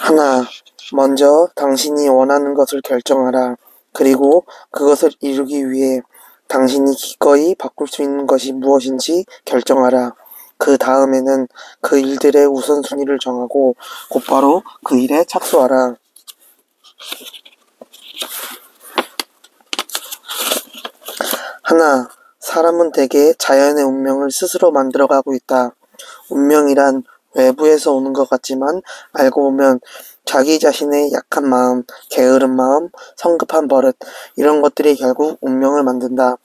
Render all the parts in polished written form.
하나, 먼저 당신이 원하는 것을 결정하라. 그리고 그것을 이루기 위해 당신이 기꺼이 바꿀 수 있는 것이 무엇인지 결정하라. 그 다음에는 그 일들의 우선순위를 정하고 곧바로 그 일에 착수하라. 하나, 사람은 대개 자연의 운명을 스스로 만들어가고 있다. 운명이란 외부에서 오는 것 같지만 알고 보면 자기 자신의 약한 마음, 게으른 마음, 성급한 버릇 이런 것들이 결국 운명을 만든다.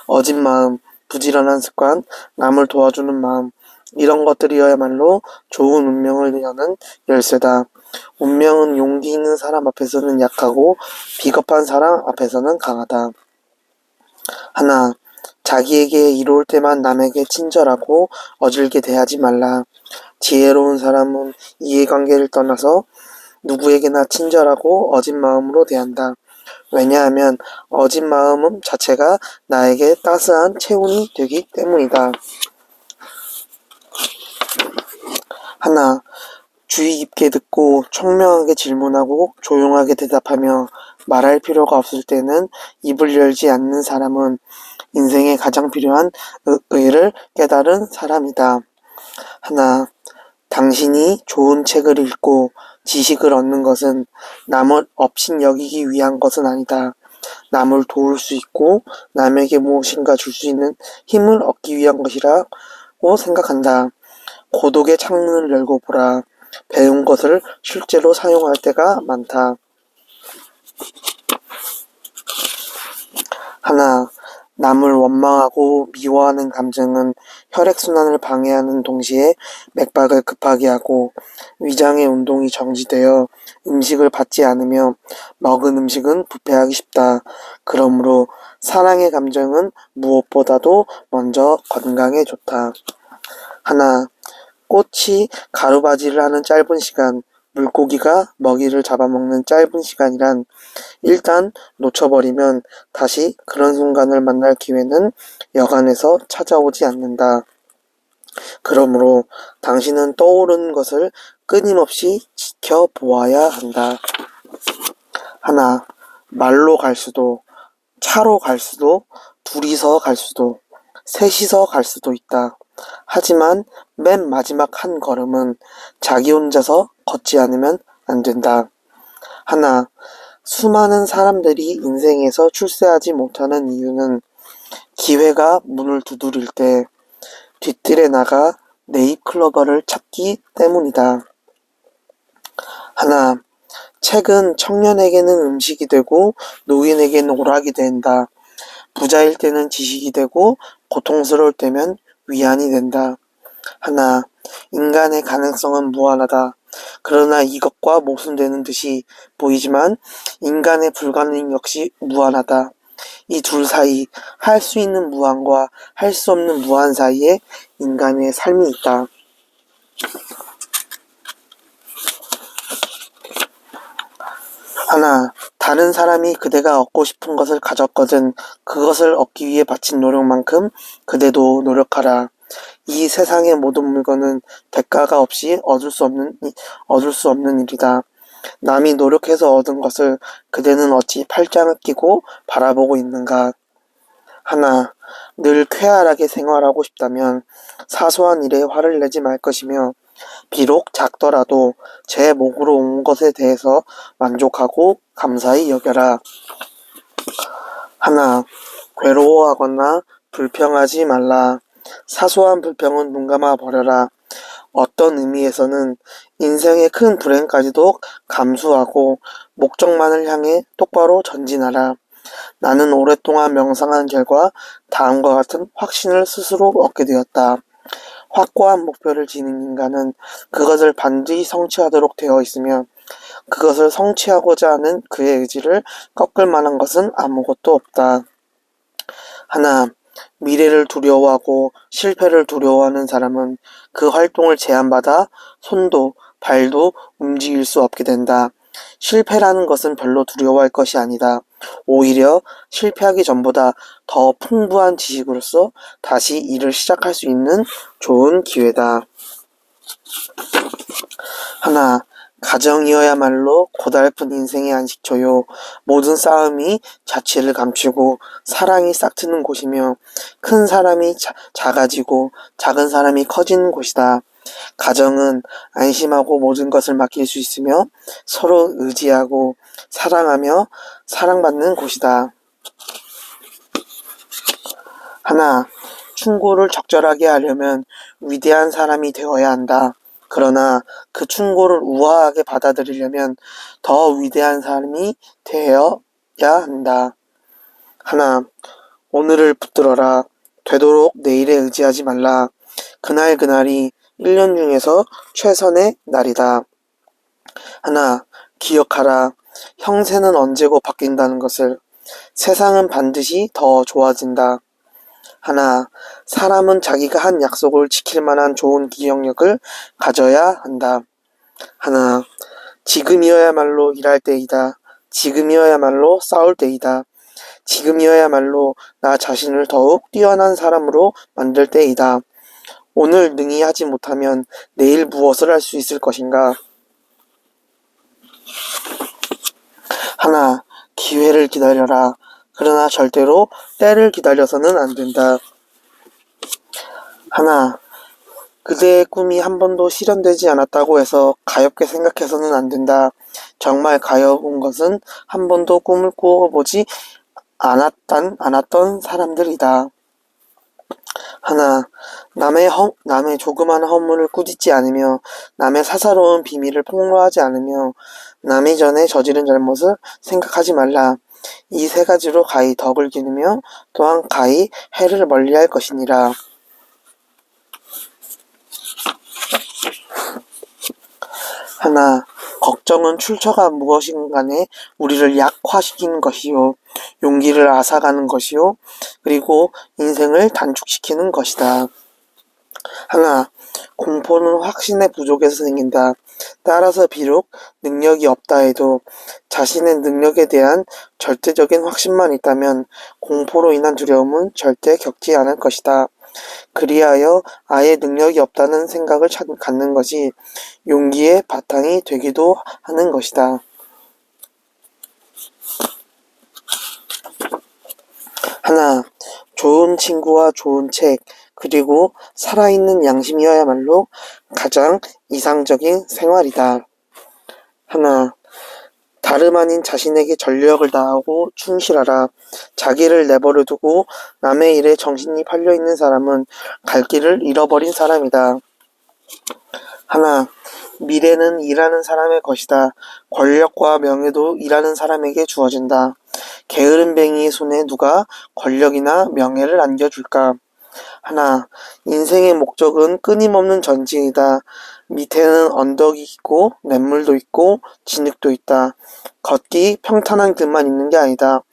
어진 마음, 부지런한 습관, 남을 도와주는 마음 이런 것들이야말로 좋은 운명을 여는 열쇠다. 운명은 용기 있는 사람 앞에서는 약하고 비겁한 사람 앞에서는 강하다. 하나, 자기에게 이로울 때만 남에게 친절하고 어질게 대하지 말라. 지혜로운 사람은 이해관계를 떠나서 누구에게나 친절하고 어진 마음으로 대한다. 왜냐하면 어진 마음 자체가 나에게 따스한 체온이 되기 때문이다. 하나, 주의 깊게 듣고 총명하게 질문하고 조용하게 대답하며 말할 필요가 없을 때는 입을 열지 않는 사람은 인생에 가장 필요한 의를 깨달은 사람이다. 하나, 당신이 좋은 책을 읽고 지식을 얻는 것은 남을 업신여기기 위한 것은 아니다. 남을 도울 수 있고 남에게 무엇인가 줄 수 있는 힘을 얻기 위한 것이라고 생각한다. 고독의 창문을 열고 보라. 배운 것을 실제로 사용할 때가 많다. 하나, 남을 원망하고 미워하는 감정은 혈액순환을 방해하는 동시에 맥박을 급하게 하고 위장의 운동이 정지되어 음식을 받지 않으며 먹은 음식은 부패하기 쉽다. 그러므로 사랑의 감정은 무엇보다도 먼저 건강에 좋다. 하나, 꽃이 가루바지를 하는 짧은 시간, 물고기가 먹이를 잡아먹는 짧은 시간이란 일단 놓쳐버리면 다시 그런 순간을 만날 기회는 여간해서 찾아오지 않는다. 그러므로 당신은 떠오르는 것을 끊임없이 지켜보아야 한다. 하나, 말로 갈 수도, 차로 갈 수도, 둘이서 갈 수도, 셋이서 갈 수도 있다. 하지만 맨 마지막 한 걸음은 자기 혼자서 걷지 않으면 안 된다. 하나, 수많은 사람들이 인생에서 출세하지 못하는 이유는 기회가 문을 두드릴 때 뒤뜰에 나가 네잎클로버를 찾기 때문이다. 하나, 책은 청년에게는 음식이 되고 노인에게는 오락이 된다. 부자일 때는 지식이 되고 고통스러울 때면 위안이 된다. 하나, 인간의 가능성은 무한하다. 그러나 이것과 모순되는 듯이 보이지만 인간의 불가능 역시 무한하다. 이 둘 사이 할 수 있는 무한과 할 수 없는 무한 사이에 인간의 삶이 있다. 하나, 다른 사람이 그대가 얻고 싶은 것을 가졌거든 그것을 얻기 위해 바친 노력만큼 그대도 노력하라. 이 세상의 모든 물건은 대가가 없이 얻을 수 없는 일이다. 남이 노력해서 얻은 것을 그대는 어찌 팔짱을 끼고 바라보고 있는가. 하나, 늘 쾌활하게 생활하고 싶다면 사소한 일에 화를 내지 말 것이며 비록 작더라도 제 목으로 온 것에 대해서 만족하고 감사히 여겨라. 하나, 괴로워하거나 불평하지 말라. 사소한 불평은 눈감아 버려라. 어떤 의미에서는 인생의 큰 불행까지도 감수하고 목적만을 향해 똑바로 전진하라. 나는 오랫동안 명상한 결과 다음과 같은 확신을 스스로 얻게 되었다. 확고한 목표를 지닌 인간은 그것을 반드시 성취하도록 되어 있으며 그것을 성취하고자 하는 그의 의지를 꺾을 만한 것은 아무것도 없다. 하나, 미래를 두려워하고 실패를 두려워하는 사람은 그 활동을 제한받아 손도 발도 움직일 수 없게 된다. 실패라는 것은 별로 두려워할 것이 아니다. 오히려 실패하기 전보다 더 풍부한 지식으로서 다시 일을 시작할 수 있는 좋은 기회다. 하나, 가정이어야말로 고달픈 인생의 안식처요. 모든 싸움이 자취를 감추고 사랑이 싹트는 곳이며 큰 사람이 작아지고 작은 사람이 커지는 곳이다. 가정은 안심하고 모든 것을 맡길 수 있으며 서로 의지하고 사랑하며 사랑받는 곳이다. 하나, 충고를 적절하게 하려면 위대한 사람이 되어야 한다. 그러나 그 충고를 우아하게 받아들이려면 더 위대한 사람이 되어야 한다. 하나, 오늘을 붙들어라. 되도록 내일에 의지하지 말라. 그날 그날이 1년 중에서 최선의 날이다. 하나, 기억하라. 형세는 언제고 바뀐다는 것을. 세상은 반드시 더 좋아진다. 하나, 사람은 자기가 한 약속을 지킬 만한 좋은 기억력을 가져야 한다. 하나, 지금이어야말로 일할 때이다. 지금이어야말로 싸울 때이다. 지금이어야말로 나 자신을 더욱 뛰어난 사람으로 만들 때이다. 오늘 능히 하지 못하면 내일 무엇을 할 수 있을 것인가? 하나, 기회를 기다려라. 그러나 절대로 때를 기다려서는 안 된다. 하나, 그대의 꿈이 한 번도 실현되지 않았다고 해서 가엾게 생각해서는 안 된다. 정말 가엾은 것은 한 번도 꿈을 꾸어보지 않았던 사람들이다. 하나, 남의 조그마한 허물을 꾸짖지 않으며 남의 사사로운 비밀을 폭로하지 않으며 남이 전에 저지른 잘못을 생각하지 말라. 이 세 가지로 가히 덕을 기누며 또한 가히 해를 멀리할 것이니라. 하나, 걱정은 출처가 무엇인 간에 우리를 약화시키는 것이요, 용기를 앗아가는 것이요, 그리고 인생을 단축시키는 것이다. 하나, 공포는 확신의 부족에서 생긴다. 따라서 비록 능력이 없다 해도 자신의 능력에 대한 절대적인 확신만 있다면 공포로 인한 두려움은 절대 겪지 않을 것이다. 그리하여 아예 능력이 없다는 생각을 갖는 것이 용기의 바탕이 되기도 하는 것이다. 하나, 좋은 친구와 좋은 책, 그리고 살아있는 양심이어야말로 가장 이상적인 생활이다. 하나, 다름 아닌 자신에게 전력을 다하고 충실하라. 자기를 내버려 두고 남의 일에 정신이 팔려있는 사람은 갈 길을 잃어버린 사람이다. 하나, 미래는 일하는 사람의 것이다. 권력과 명예도 일하는 사람에게 주어진다. 게으름뱅이의 손에 누가 권력이나 명예를 안겨줄까? 하나, 인생의 목적은 끊임없는 전진이다. 밑에는 언덕이 있고 냇물도 있고 진흙도 있다. 걷기 평탄한 길만 있는 게 아니다.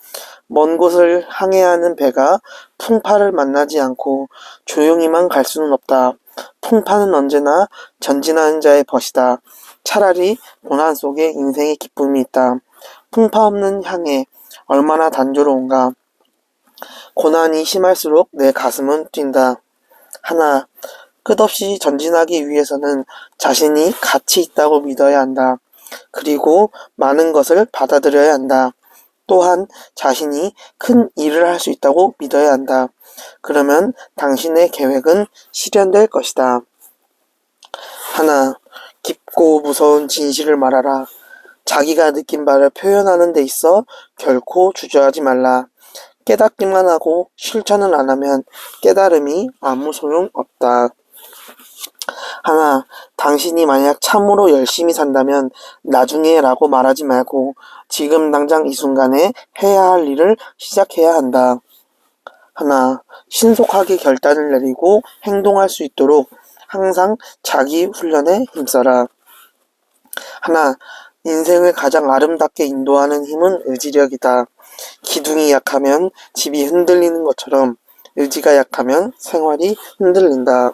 먼 곳을 항해야 하는 배가 풍파를 만나지 않고 조용히만 갈 수는 없다. 풍파는 언제나 전진하는 자의 벗이다. 차라리 고난 속에 인생의 기쁨이 있다. 풍파 없는 항해 얼마나 단조로운가. 고난이 심할수록 내 가슴은 뛴다. 하나, 끝없이 전진하기 위해서는 자신이 가치 있다고 믿어야 한다. 그리고 많은 것을 받아들여야 한다. 또한 자신이 큰 일을 할 수 있다고 믿어야 한다. 그러면 당신의 계획은 실현될 것이다. 하나, 깊고 무서운 진실을 말하라. 자기가 느낀 바를 표현하는 데 있어 결코 주저하지 말라. 깨닫기만 하고 실천을 안 하면 깨달음이 아무 소용 없다. 하나, 당신이 만약 참으로 열심히 산다면 나중에 라고 말하지 말고 지금 당장 이 순간에 해야 할 일을 시작해야 한다. 하나, 신속하게 결단을 내리고 행동할 수 있도록 항상 자기 훈련에 힘써라. 하나, 인생을 가장 아름답게 인도하는 힘은 의지력이다. 기둥이 약하면 집이 흔들리는 것처럼 의지가 약하면 생활이 흔들린다.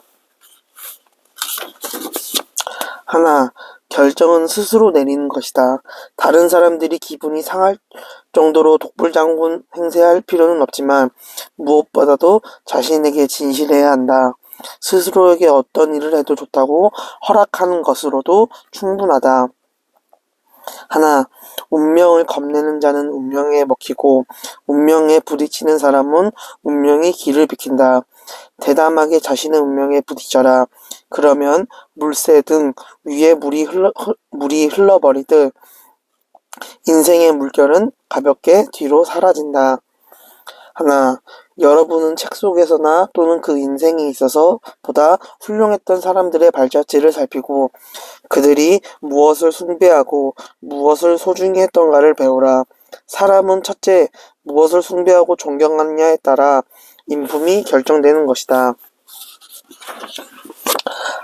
하나, 결정은 스스로 내리는 것이다. 다른 사람들이 기분이 상할 정도로 독불장군 행세할 필요는 없지만 무엇보다도 자신에게 진실해야 한다. 스스로에게 어떤 일을 해도 좋다고 허락하는 것으로도 충분하다. 하나, 운명을 겁내는 자는 운명에 먹히고 운명에 부딪히는 사람은 운명이 길을 비킨다. 대담하게 자신의 운명에 부딪혀라. 그러면 물새 등 위에 물이 흘러버리듯 인생의 물결은 가볍게 뒤로 사라진다. 하나, 여러분은 책 속에서나 또는 그 인생에 있어서 보다 훌륭했던 사람들의 발자취를 살피고 그들이 무엇을 숭배하고 무엇을 소중히 했던가를 배우라. 사람은 첫째, 무엇을 숭배하고 존경하느냐에 따라 인품이 결정되는 것이다.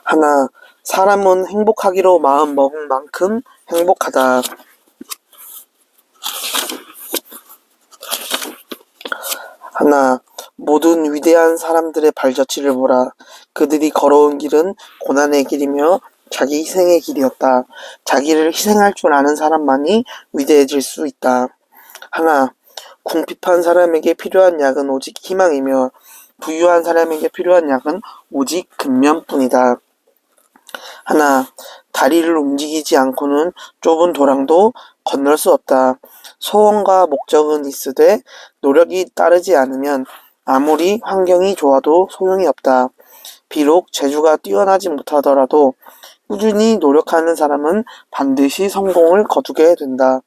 하나, 사람은 행복하기로 마음 먹은 만큼 행복하다. 하나, 모든 위대한 사람들의 발자취를 보라. 그들이 걸어온 길은 고난의 길이며 자기 희생의 길이었다. 자기를 희생할 줄 아는 사람만이 위대해질 수 있다. 하나, 궁핍한 사람에게 필요한 약은 오직 희망이며 부유한 사람에게 필요한 약은 오직 근면뿐이다. 하나, 다리를 움직이지 않고는 좁은 도랑도 건널 수 없다. 소원과 목적은 있으되 노력이 따르지 않으면 아무리 환경이 좋아도 소용이 없다. 비록 재주가 뛰어나지 못하더라도 꾸준히 노력하는 사람은 반드시 성공을 거두게 된다.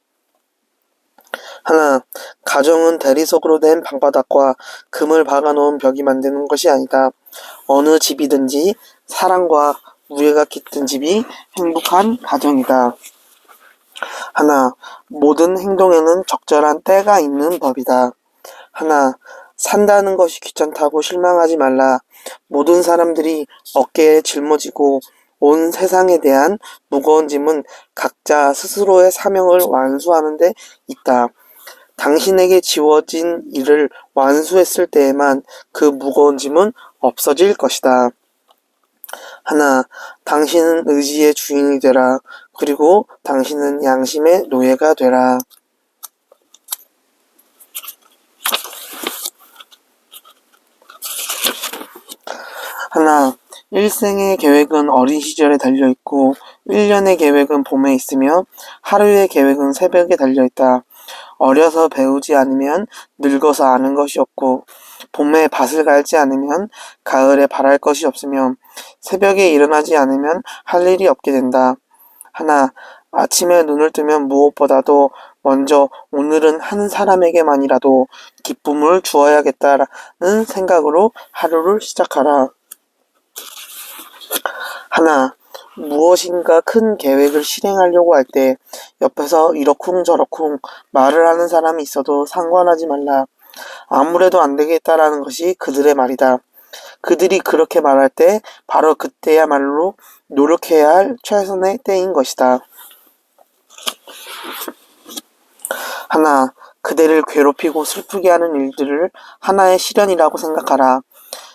하나, 가정은 대리석으로 된 방바닥과 금을 박아놓은 벽이 만드는 것이 아니다. 어느 집이든지 사랑과 우애가 깃든 집이 행복한 가정이다. 하나, 모든 행동에는 적절한 때가 있는 법이다. 하나, 산다는 것이 귀찮다고 실망하지 말라. 모든 사람들이 어깨에 짊어지고 온 세상에 대한 무거운 짐은 각자 스스로의 사명을 완수하는 데 있다. 당신에게 지워진 일을 완수했을 때에만 그 무거운 짐은 없어질 것이다. 하나, 당신은 의지의 주인이 되라. 그리고 당신은 양심의 노예가 되라. 하나, 일생의 계획은 어린 시절에 달려있고 1년의 계획은 봄에 있으며 하루의 계획은 새벽에 달려있다. 어려서 배우지 않으면 늙어서 아는 것이 없고 봄에 밭을 갈지 않으면 가을에 바랄 것이 없으며 새벽에 일어나지 않으면 할 일이 없게 된다. 하나, 아침에 눈을 뜨면 무엇보다도 먼저 오늘은 한 사람에게만이라도 기쁨을 주어야겠다라는 생각으로 하루를 시작하라. 하나, 무엇인가 큰 계획을 실행하려고 할 때 옆에서 이러쿵저러쿵 말을 하는 사람이 있어도 상관하지 말라. 아무래도 안 되겠다라는 것이 그들의 말이다. 그들이 그렇게 말할 때 바로 그때야말로 노력해야 할 최선의 때인 것이다. 하나, 그대를 괴롭히고 슬프게 하는 일들을 하나의 시련이라고 생각하라.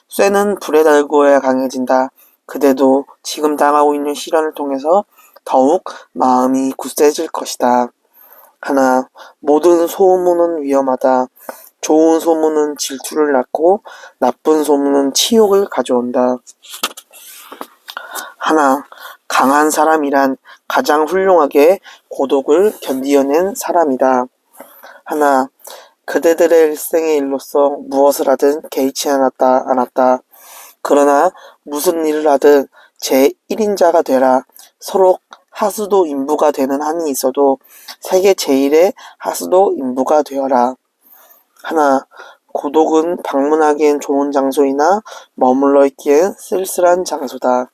쇠는 불에 달구어야 강해진다. 그대도 지금 당하고 있는 시련을 통해서 더욱 마음이 굳세질 것이다. 하나, 모든 소문은 위험하다. 좋은 소문은 질투를 낳고 나쁜 소문은 치욕을 가져온다. 하나, 강한 사람이란 가장 훌륭하게 고독을 견디어낸 사람이다. 하나, 그대들의 일생의 일로서 무엇을 하든 개의치 않았다. 그러나 무슨 일을 하든 제1인자가 되라. 서로 하수도 인부가 되는 한이 있어도 세계 제1의 하수도 인부가 되어라. 하나, 고독은 방문하기엔 좋은 장소이나 머물러 있기엔 쓸쓸한 장소다.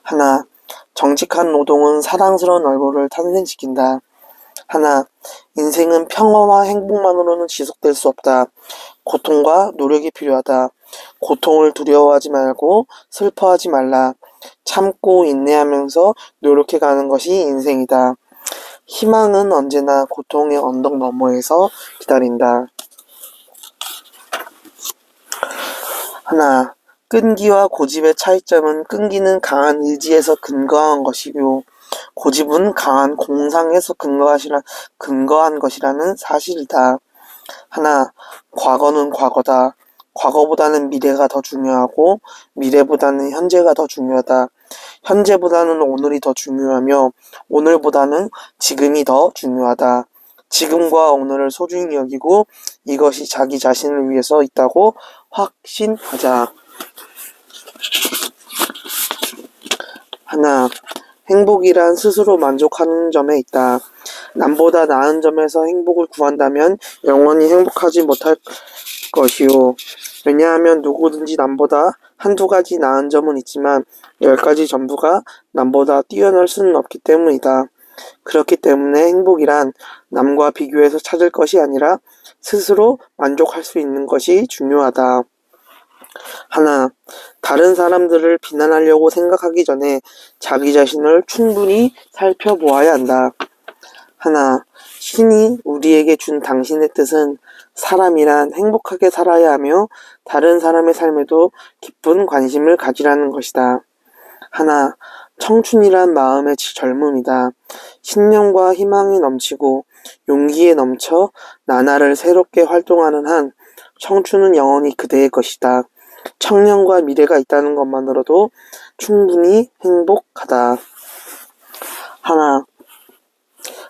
하나, 정직한 노동은 사랑스러운 얼굴을 탄생시킨다. 하나, 인생은 평화와 행복만으로는 지속될 수 없다. 고통과 노력이 필요하다. 고통을 두려워하지 말고 슬퍼하지 말라. 참고 인내하면서 노력해가는 것이 인생이다. 희망은 언제나 고통의 언덕 너머에서 기다린다. 하나, 끈기와 고집의 차이점은 끈기는 강한 의지에서 근거한 것이고 고집은 강한 공상에서 근거한 것이라는 사실이다. 하나, 과거는 과거다. 과거보다는 미래가 더 중요하고 미래보다는 현재가 더 중요하다. 현재보다는 오늘이 더 중요하며 오늘보다는 지금이 더 중요하다. 지금과 오늘을 소중히 여기고 이것이 자기 자신을 위해서 있다고 확신하자. 하나, 행복이란 스스로 만족하는 점에 있다. 남보다 나은 점에서 행복을 구한다면 영원히 행복하지 못할 것이요. 왜냐하면 누구든지 남보다 한두 가지 나은 점은 있지만 10가지 전부가 남보다 뛰어날 수는 없기 때문이다. 그렇기 때문에 행복이란 남과 비교해서 찾을 것이 아니라 스스로 만족할 수 있는 것이 중요하다. 하나, 다른 사람들을 비난하려고 생각하기 전에 자기 자신을 충분히 살펴보아야 한다. 하나, 신이 우리에게 준 당신의 뜻은 사람이란 행복하게 살아야 하며 다른 사람의 삶에도 깊은 관심을 가지라는 것이다. 하나, 청춘이란 마음의 젊음이다. 신념과 희망이 넘치고 용기에 넘쳐 나날을 새롭게 활동하는 한 청춘은 영원히 그대의 것이다. 청년과 미래가 있다는 것만으로도 충분히 행복하다. 하나,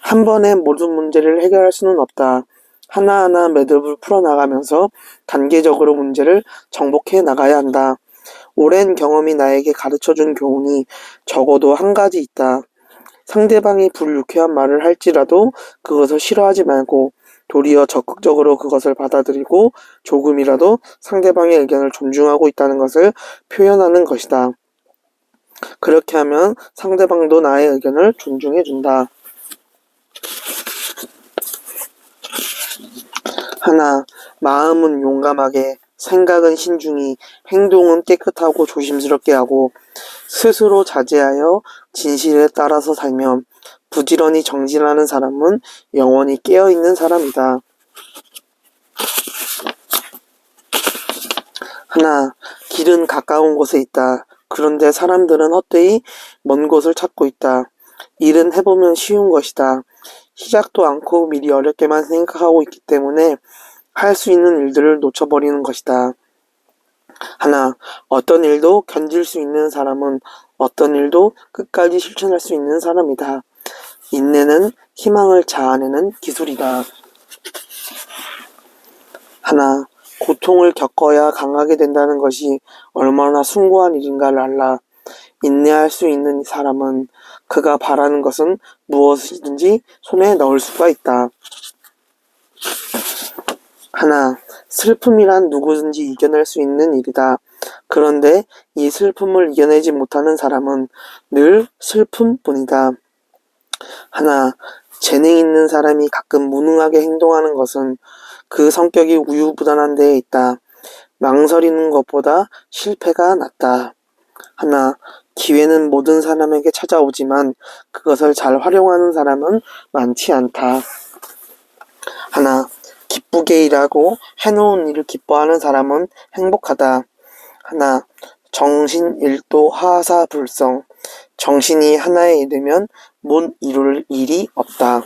한 번에 모든 문제를 해결할 수는 없다. 하나하나 매듭을 풀어나가면서 단계적으로 문제를 정복해 나가야 한다. 오랜 경험이 나에게 가르쳐준 교훈이 적어도 한 가지 있다. 상대방이 불유쾌한 말을 할지라도 그것을 싫어하지 말고 도리어 적극적으로 그것을 받아들이고 조금이라도 상대방의 의견을 존중하고 있다는 것을 표현하는 것이다. 그렇게 하면 상대방도 나의 의견을 존중해준다. 하나, 마음은 용감하게, 생각은 신중히, 행동은 깨끗하고 조심스럽게 하고 스스로 자제하여 진실에 따라서 살면 부지런히 정진하는 사람은 영원히 깨어있는 사람이다. 하나, 길은 가까운 곳에 있다. 그런데 사람들은 헛되이 먼 곳을 찾고 있다. 일은 해보면 쉬운 것이다. 시작도 않고 미리 어렵게만 생각하고 있기 때문에 할 수 있는 일들을 놓쳐버리는 것이다. 하나, 어떤 일도 견딜 수 있는 사람은 어떤 일도 끝까지 실천할 수 있는 사람이다. 인내는 희망을 자아내는 기술이다. 하나, 고통을 겪어야 강하게 된다는 것이 얼마나 숭고한 일인가를 알라. 인내할 수 있는 사람은 그가 바라는 것은 무엇이든지 손에 넣을 수가 있다. 하나, 슬픔이란 누구든지 이겨낼 수 있는 일이다. 그런데 이 슬픔을 이겨내지 못하는 사람은 늘 슬픔뿐이다. 하나, 재능 있는 사람이 가끔 무능하게 행동하는 것은 그 성격이 우유부단한 데에 있다. 망설이는 것보다 실패가 낫다. 하나, 기회는 모든 사람에게 찾아오지만 그것을 잘 활용하는 사람은 많지 않다. 하나, 기쁘게 일하고 해놓은 일을 기뻐하는 사람은 행복하다. 하나, 정신일도 하사불성. 정신이 하나에 이르면 못 이룰 일이 없다.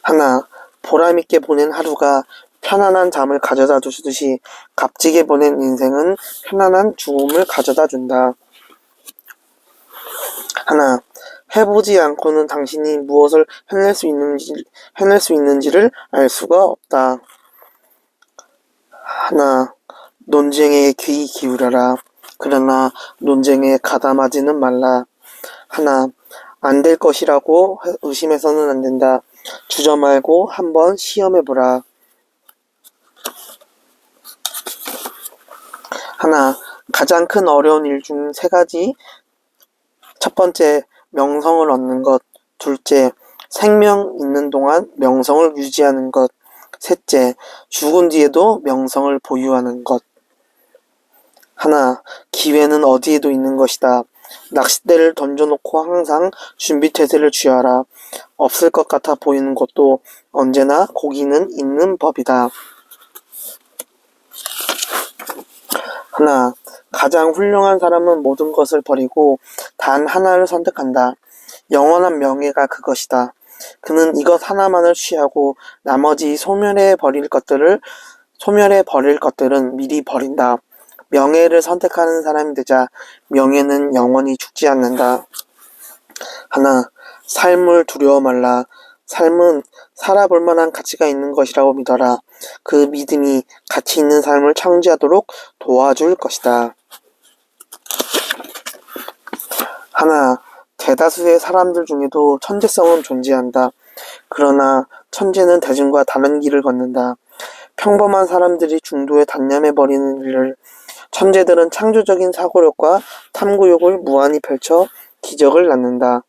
하나, 보람있게 보낸 하루가 편안한 잠을 가져다 주듯이 값지게 보낸 인생은 편안한 죽음을 가져다 준다. 하나, 해보지 않고는 당신이 무엇을 해낼 수 있는지를 알 수가 없다. 하나, 논쟁에 귀 기울여라. 그러나 논쟁에 가담하지는 말라. 하나, 안 될 것이라고 의심해서는 안 된다. 주저 말고 한번 시험해보라. 하나, 가장 큰 어려운 일 중 3가지. 첫 번째, 명성을 얻는 것. 둘째, 생명 있는 동안 명성을 유지하는 것. 셋째, 죽은 뒤에도 명성을 보유하는 것. 하나, 기회는 어디에도 있는 것이다. 낚싯대를 던져놓고 항상 준비태세를 취하라. 없을 것 같아 보이는 것도 언제나 고기는 있는 법이다. 하나, 가장 훌륭한 사람은 모든 것을 버리고 단 하나를 선택한다. 영원한 명예가 그것이다. 그는 이것 하나만을 취하고 나머지 소멸해 버릴 것들은 미리 버린다. 명예를 선택하는 사람이 되자. 명예는 영원히 죽지 않는다. 하나, 삶을 두려워 말라. 삶은 살아볼 만한 가치가 있는 것이라고 믿어라. 그 믿음이 가치 있는 삶을 창조하도록 도와줄 것이다. 하나, 대다수의 사람들 중에도 천재성은 존재한다. 그러나 천재는 대중과 다른 길을 걷는다. 평범한 사람들이 중도에 단념해버리는 일을 천재들은 창조적인 사고력과 탐구욕을 무한히 펼쳐 기적을 낳는다.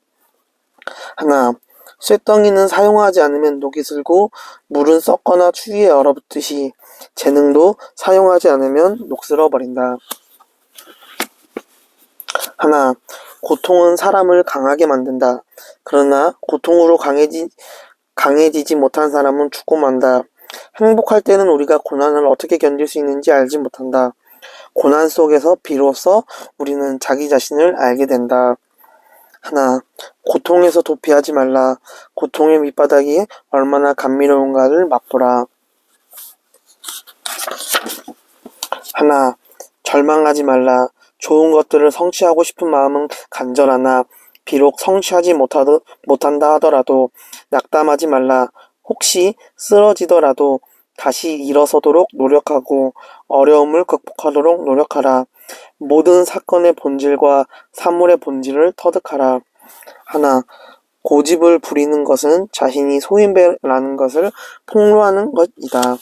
하나, 쇳덩이는 사용하지 않으면 녹이 슬고 물은 썩거나 추위에 얼어붙듯이 재능도 사용하지 않으면 녹슬어버린다. 하나, 고통은 사람을 강하게 만든다. 그러나 고통으로 강해지지 못한 사람은 죽고 만다. 행복할 때는 우리가 고난을 어떻게 견딜 수 있는지 알지 못한다. 고난 속에서 비로소 우리는 자기 자신을 알게 된다. 하나, 고통에서 도피하지 말라. 고통의 밑바닥이 얼마나 감미로운가를 맛보라. 하나, 절망하지 말라. 좋은 것들을 성취하고 싶은 마음은 간절하나 비록 성취하지 못한다 하더라도 낙담하지 말라. 혹시 쓰러지더라도 다시 일어서도록 노력하고 어려움을 극복하도록 노력하라. 모든 사건의 본질과 사물의 본질을 터득하라. 하나, 고집을 부리는 것은 자신이 소인배라는 것을 폭로하는 것이다.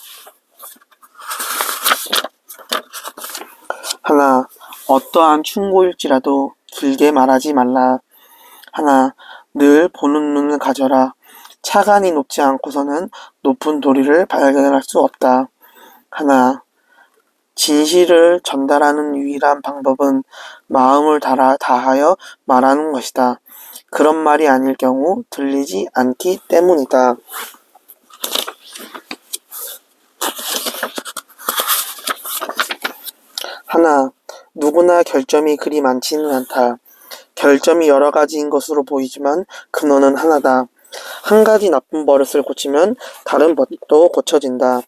하나, 어떠한 충고일지라도 길게 말하지 말라. 하나, 늘 보는 눈을 가져라. 차관이 높지 않고서는 높은 도리를 발견할 수 없다. 하나, 진실을 전달하는 유일한 방법은 마음을 다하여 말하는 것이다. 그런 말이 아닐 경우 들리지 않기 때문이다. 하나, 누구나 결점이 그리 많지는 않다. 결점이 여러 가지인 것으로 보이지만 근원은 하나다. 한 가지 나쁜 버릇을 고치면 다른 버릇도 고쳐진다.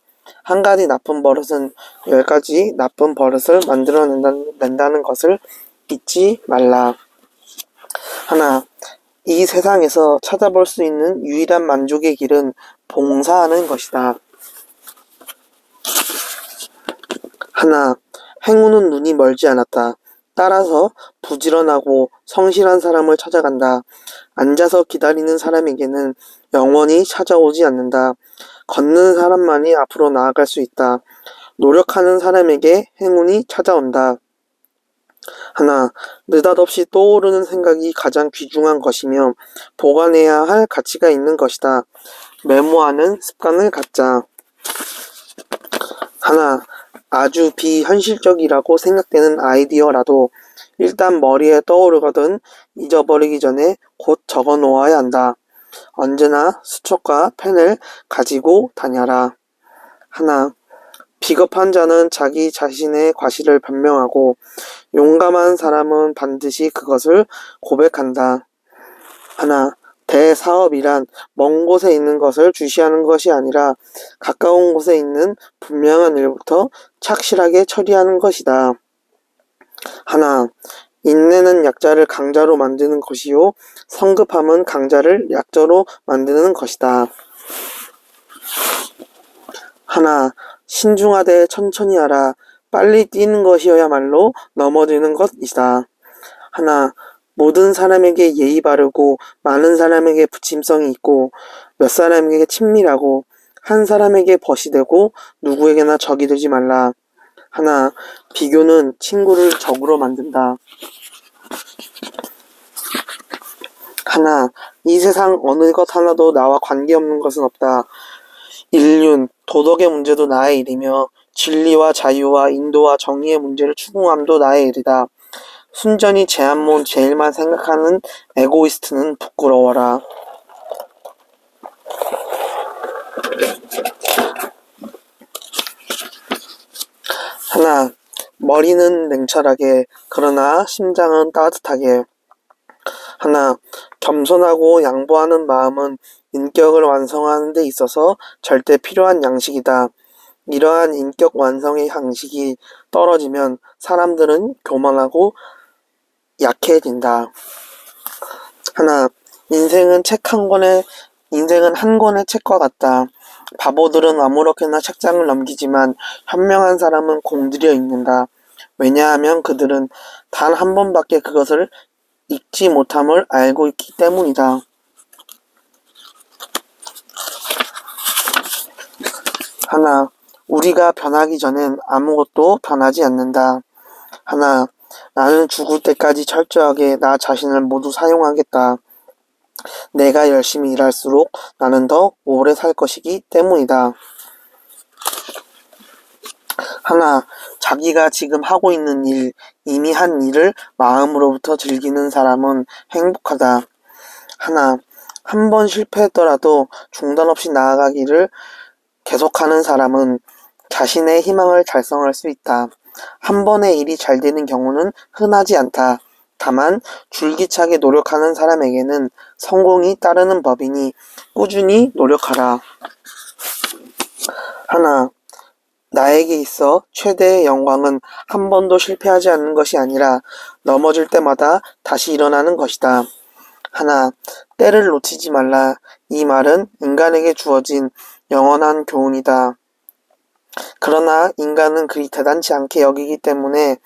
한 가지 나쁜 버릇은 10가지 나쁜 버릇을 만들어낸다는 것을 잊지 말라. 하나, 이 세상에서 찾아볼 수 있는 유일한 만족의 길은 봉사하는 것이다. 하나, 행운은 눈이 멀지 않았다. 따라서 부지런하고 성실한 사람을 찾아간다. 앉아서 기다리는 사람에게는 영원히 찾아오지 않는다. 걷는 사람만이 앞으로 나아갈 수 있다. 노력하는 사람에게 행운이 찾아온다. 하나, 느닷없이 떠오르는 생각이 가장 귀중한 것이며 보관해야 할 가치가 있는 것이다. 메모하는 습관을 갖자. 하나, 아주 비현실적이라고 생각되는 아이디어라도 일단 머리에 떠오르거든 잊어버리기 전에 곧 적어 놓아야 한다. 언제나 수첩과 펜을 가지고 다녀라. 하나, 비겁한 자는 자기 자신의 과실을 변명하고 용감한 사람은 반드시 그것을 고백한다. 하나, 대사업이란 먼 곳에 있는 것을 주시하는 것이 아니라 가까운 곳에 있는 분명한 일부터 착실하게 처리하는 것이다. 하나, 인내는 약자를 강자로 만드는 것이요 성급함은 강자를 약자로 만드는 것이다. 하나, 신중하되 천천히 하라. 빨리 뛰는 것이어야말로 넘어지는 것이다. 하나, 모든 사람에게 예의 바르고 많은 사람에게 부침성이 있고 몇 사람에게 친밀하고 한 사람에게 벗이 되고 누구에게나 적이 되지 말라. 하나, 비교는 친구를 적으로 만든다. 하나, 이 세상 어느 것 하나도 나와 관계없는 것은 없다. 인륜, 도덕의 문제도 나의 일이며 진리와 자유와 인도와 정의의 문제를 추궁함도 나의 일이다. 순전히 제 한몸 제 일만 생각하는 에고이스트는 부끄러워라. 하나, 머리는 냉철하게 그러나 심장은 따뜻하게. 하나, 겸손하고 양보하는 마음은 인격을 완성하는 데 있어서 절대 필요한 양식이다. 이러한 인격 완성의 양식이 떨어지면 사람들은 교만하고 약해진다. 하나, 인생은 한 권의 책과 같다. 바보들은 아무렇게나 책장을 넘기지만 현명한 사람은 공들여 읽는다. 왜냐하면 그들은 단 한 번밖에 그것을 읽지 못함을 알고 있기 때문이다. 하나, 우리가 변하기 전엔 아무것도 변하지 않는다. 하나, 나는 죽을 때까지 철저하게 나 자신을 모두 사용하겠다. 내가 열심히 일할수록 나는 더 오래 살 것이기 때문이다. 하나, 자기가 지금 하고 있는 일, 이미 한 일을 마음으로부터 즐기는 사람은 행복하다. 하나, 한 번 실패했더라도 중단 없이 나아가기를 계속하는 사람은 자신의 희망을 달성할 수 있다. 한 번의 일이 잘 되는 경우는 흔하지 않다. 다만 줄기차게 노력하는 사람에게는 성공이 따르는 법이니 꾸준히 노력하라. 하나, 나에게 있어 최대의 영광은 한 번도 실패하지 않는 것이 아니라 넘어질 때마다 다시 일어나는 것이다. 하나, 때를 놓치지 말라. 이 말은 인간에게 주어진 영원한 교훈이다. 그러나 인간은 그리 대단치 않게 여기기 때문에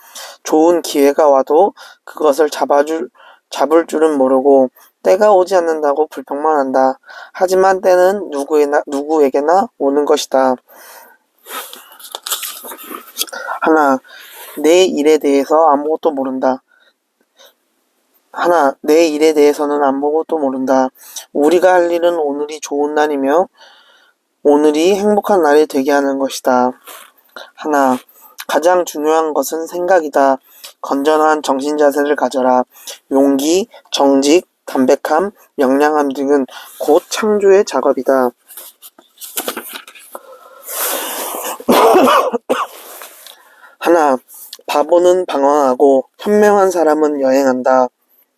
좋은 기회가 와도 그것을 잡을 줄은 모르고 때가 오지 않는다고 불평만 한다. 하지만 때는 누구에게나 오는 것이다. 하나, 내 일에 대해서는 아무것도 모른다. 우리가 할 일은 오늘이 좋은 날이며 오늘이 행복한 날이 되게 하는 것이다. 하나, 가장 중요한 것은 생각이다. 건전한 정신 자세를 가져라. 용기, 정직, 담백함, 명량함 등은 곧 창조의 작업이다. 하나, 바보는 방황하고 현명한 사람은 여행한다.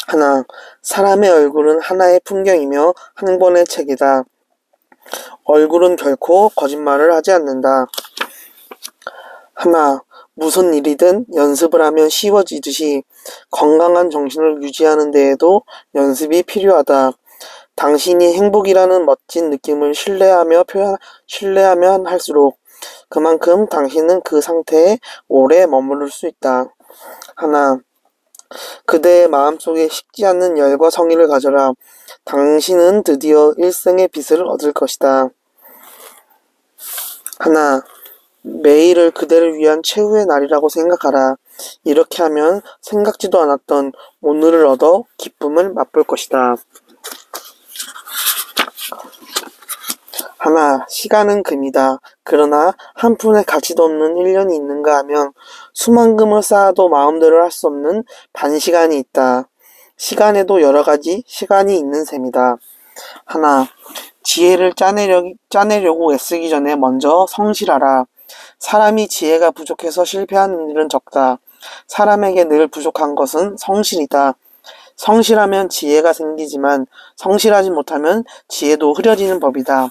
하나, 사람의 얼굴은 하나의 풍경이며 한 권의 책이다. 얼굴은 결코 거짓말을 하지 않는다. 하나, 무슨 일이든 연습을 하면 쉬워지듯이 건강한 정신을 유지하는 데에도 연습이 필요하다. 당신이 행복이라는 멋진 느낌을 신뢰하면 할수록 그만큼 당신은 그 상태에 오래 머무를 수 있다. 하나, 그대의 마음속에 식지 않는 열과 성의를 가져라. 당신은 드디어 일생의 빛을 얻을 것이다. 하나, 매일을 그대를 위한 최후의 날이라고 생각하라. 이렇게 하면 생각지도 않았던 오늘을 얻어 기쁨을 맛볼 것이다. 하나, 시간은 금이다. 그러나 한 푼의 가치도 없는 1년이 있는가 하면 수만 금을 쌓아도 마음대로 할 수 없는 반시간이 있다. 시간에도 여러 가지 시간이 있는 셈이다. 하나, 지혜를 짜내려고 애쓰기 전에 먼저 성실하라. 사람이 지혜가 부족해서 실패하는 일은 적다. 사람에게 늘 부족한 것은 성실이다. 성실하면 지혜가 생기지만 성실하지 못하면 지혜도 흐려지는 법이다.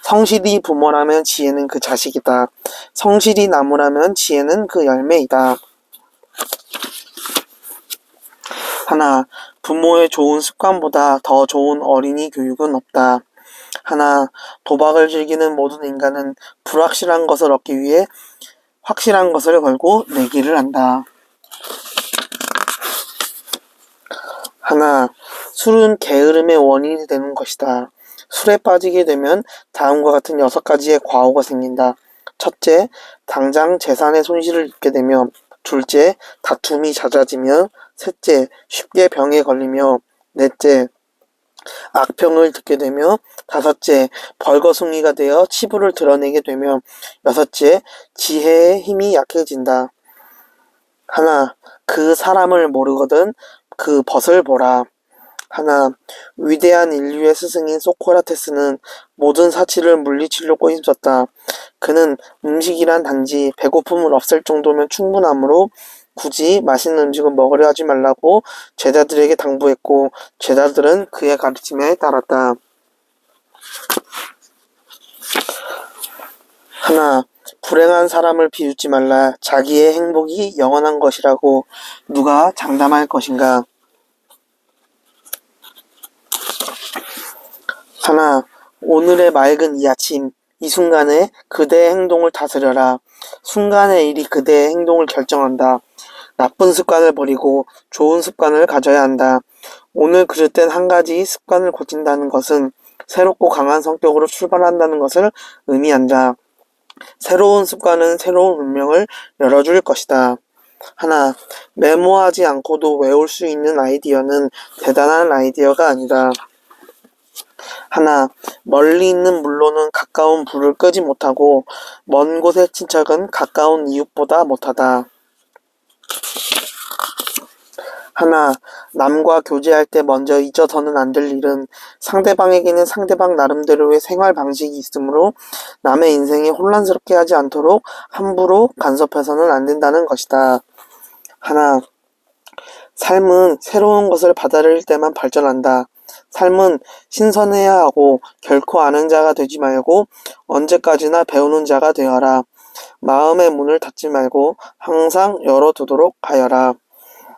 성실이 부모라면 지혜는 그 자식이다. 성실이 나무라면 지혜는 그 열매이다. 하나, 부모의 좋은 습관보다 더 좋은 어린이 교육은 없다. 하나, 도박을 즐기는 모든 인간은 불확실한 것을 얻기 위해 확실한 것을 걸고 내기를 한다. 하나, 술은 게으름의 원인이 되는 것이다. 술에 빠지게 되면 다음과 같은 6가지의 과오가 생긴다. 첫째, 당장 재산의 손실을 입게 되며, 둘째, 다툼이 잦아지며, 셋째, 쉽게 병에 걸리며, 넷째, 악평을 듣게 되며, 다섯째, 벌거숭이가 되어 치부를 드러내게 되며, 여섯째, 지혜의 힘이 약해진다. 하나, 그 사람을 모르거든 그 벗을 보라. 하나, 위대한 인류의 스승인 소크라테스는 모든 사치를 물리치려 꼬집었다. 그는 음식이란 단지 배고픔을 없앨 정도면 충분하므로 굳이 맛있는 음식은 먹으려 하지 말라고 제자들에게 당부했고 제자들은 그의 가르침에 따랐다. 하나, 불행한 사람을 비웃지 말라. 자기의 행복이 영원한 것이라고 누가 장담할 것인가. 하나, 오늘의 맑은 이 아침, 이 순간에 그대의 행동을 다스려라. 순간의 일이 그대의 행동을 결정한다. 나쁜 습관을 버리고 좋은 습관을 가져야 한다. 오늘 그릇된 한 가지 습관을 고친다는 것은 새롭고 강한 성격으로 출발한다는 것을 의미한다. 새로운 습관은 새로운 운명을 열어줄 것이다. 하나, 메모하지 않고도 외울 수 있는 아이디어는 대단한 아이디어가 아니다. 하나, 멀리 있는 물로는 가까운 불을 끄지 못하고 먼 곳의 친척은 가까운 이웃보다 못하다. 하나, 남과 교제할 때 먼저 잊어서는 안 될 일은 상대방에게는 상대방 나름대로의 생활 방식이 있으므로 남의 인생에 혼란스럽게 하지 않도록 함부로 간섭해서는 안 된다는 것이다. 하나, 삶은 새로운 것을 받아들일 때만 발전한다. 삶은 신선해야 하고 결코 아는 자가 되지 말고 언제까지나 배우는 자가 되어라. 마음의 문을 닫지 말고 항상 열어두도록 하여라.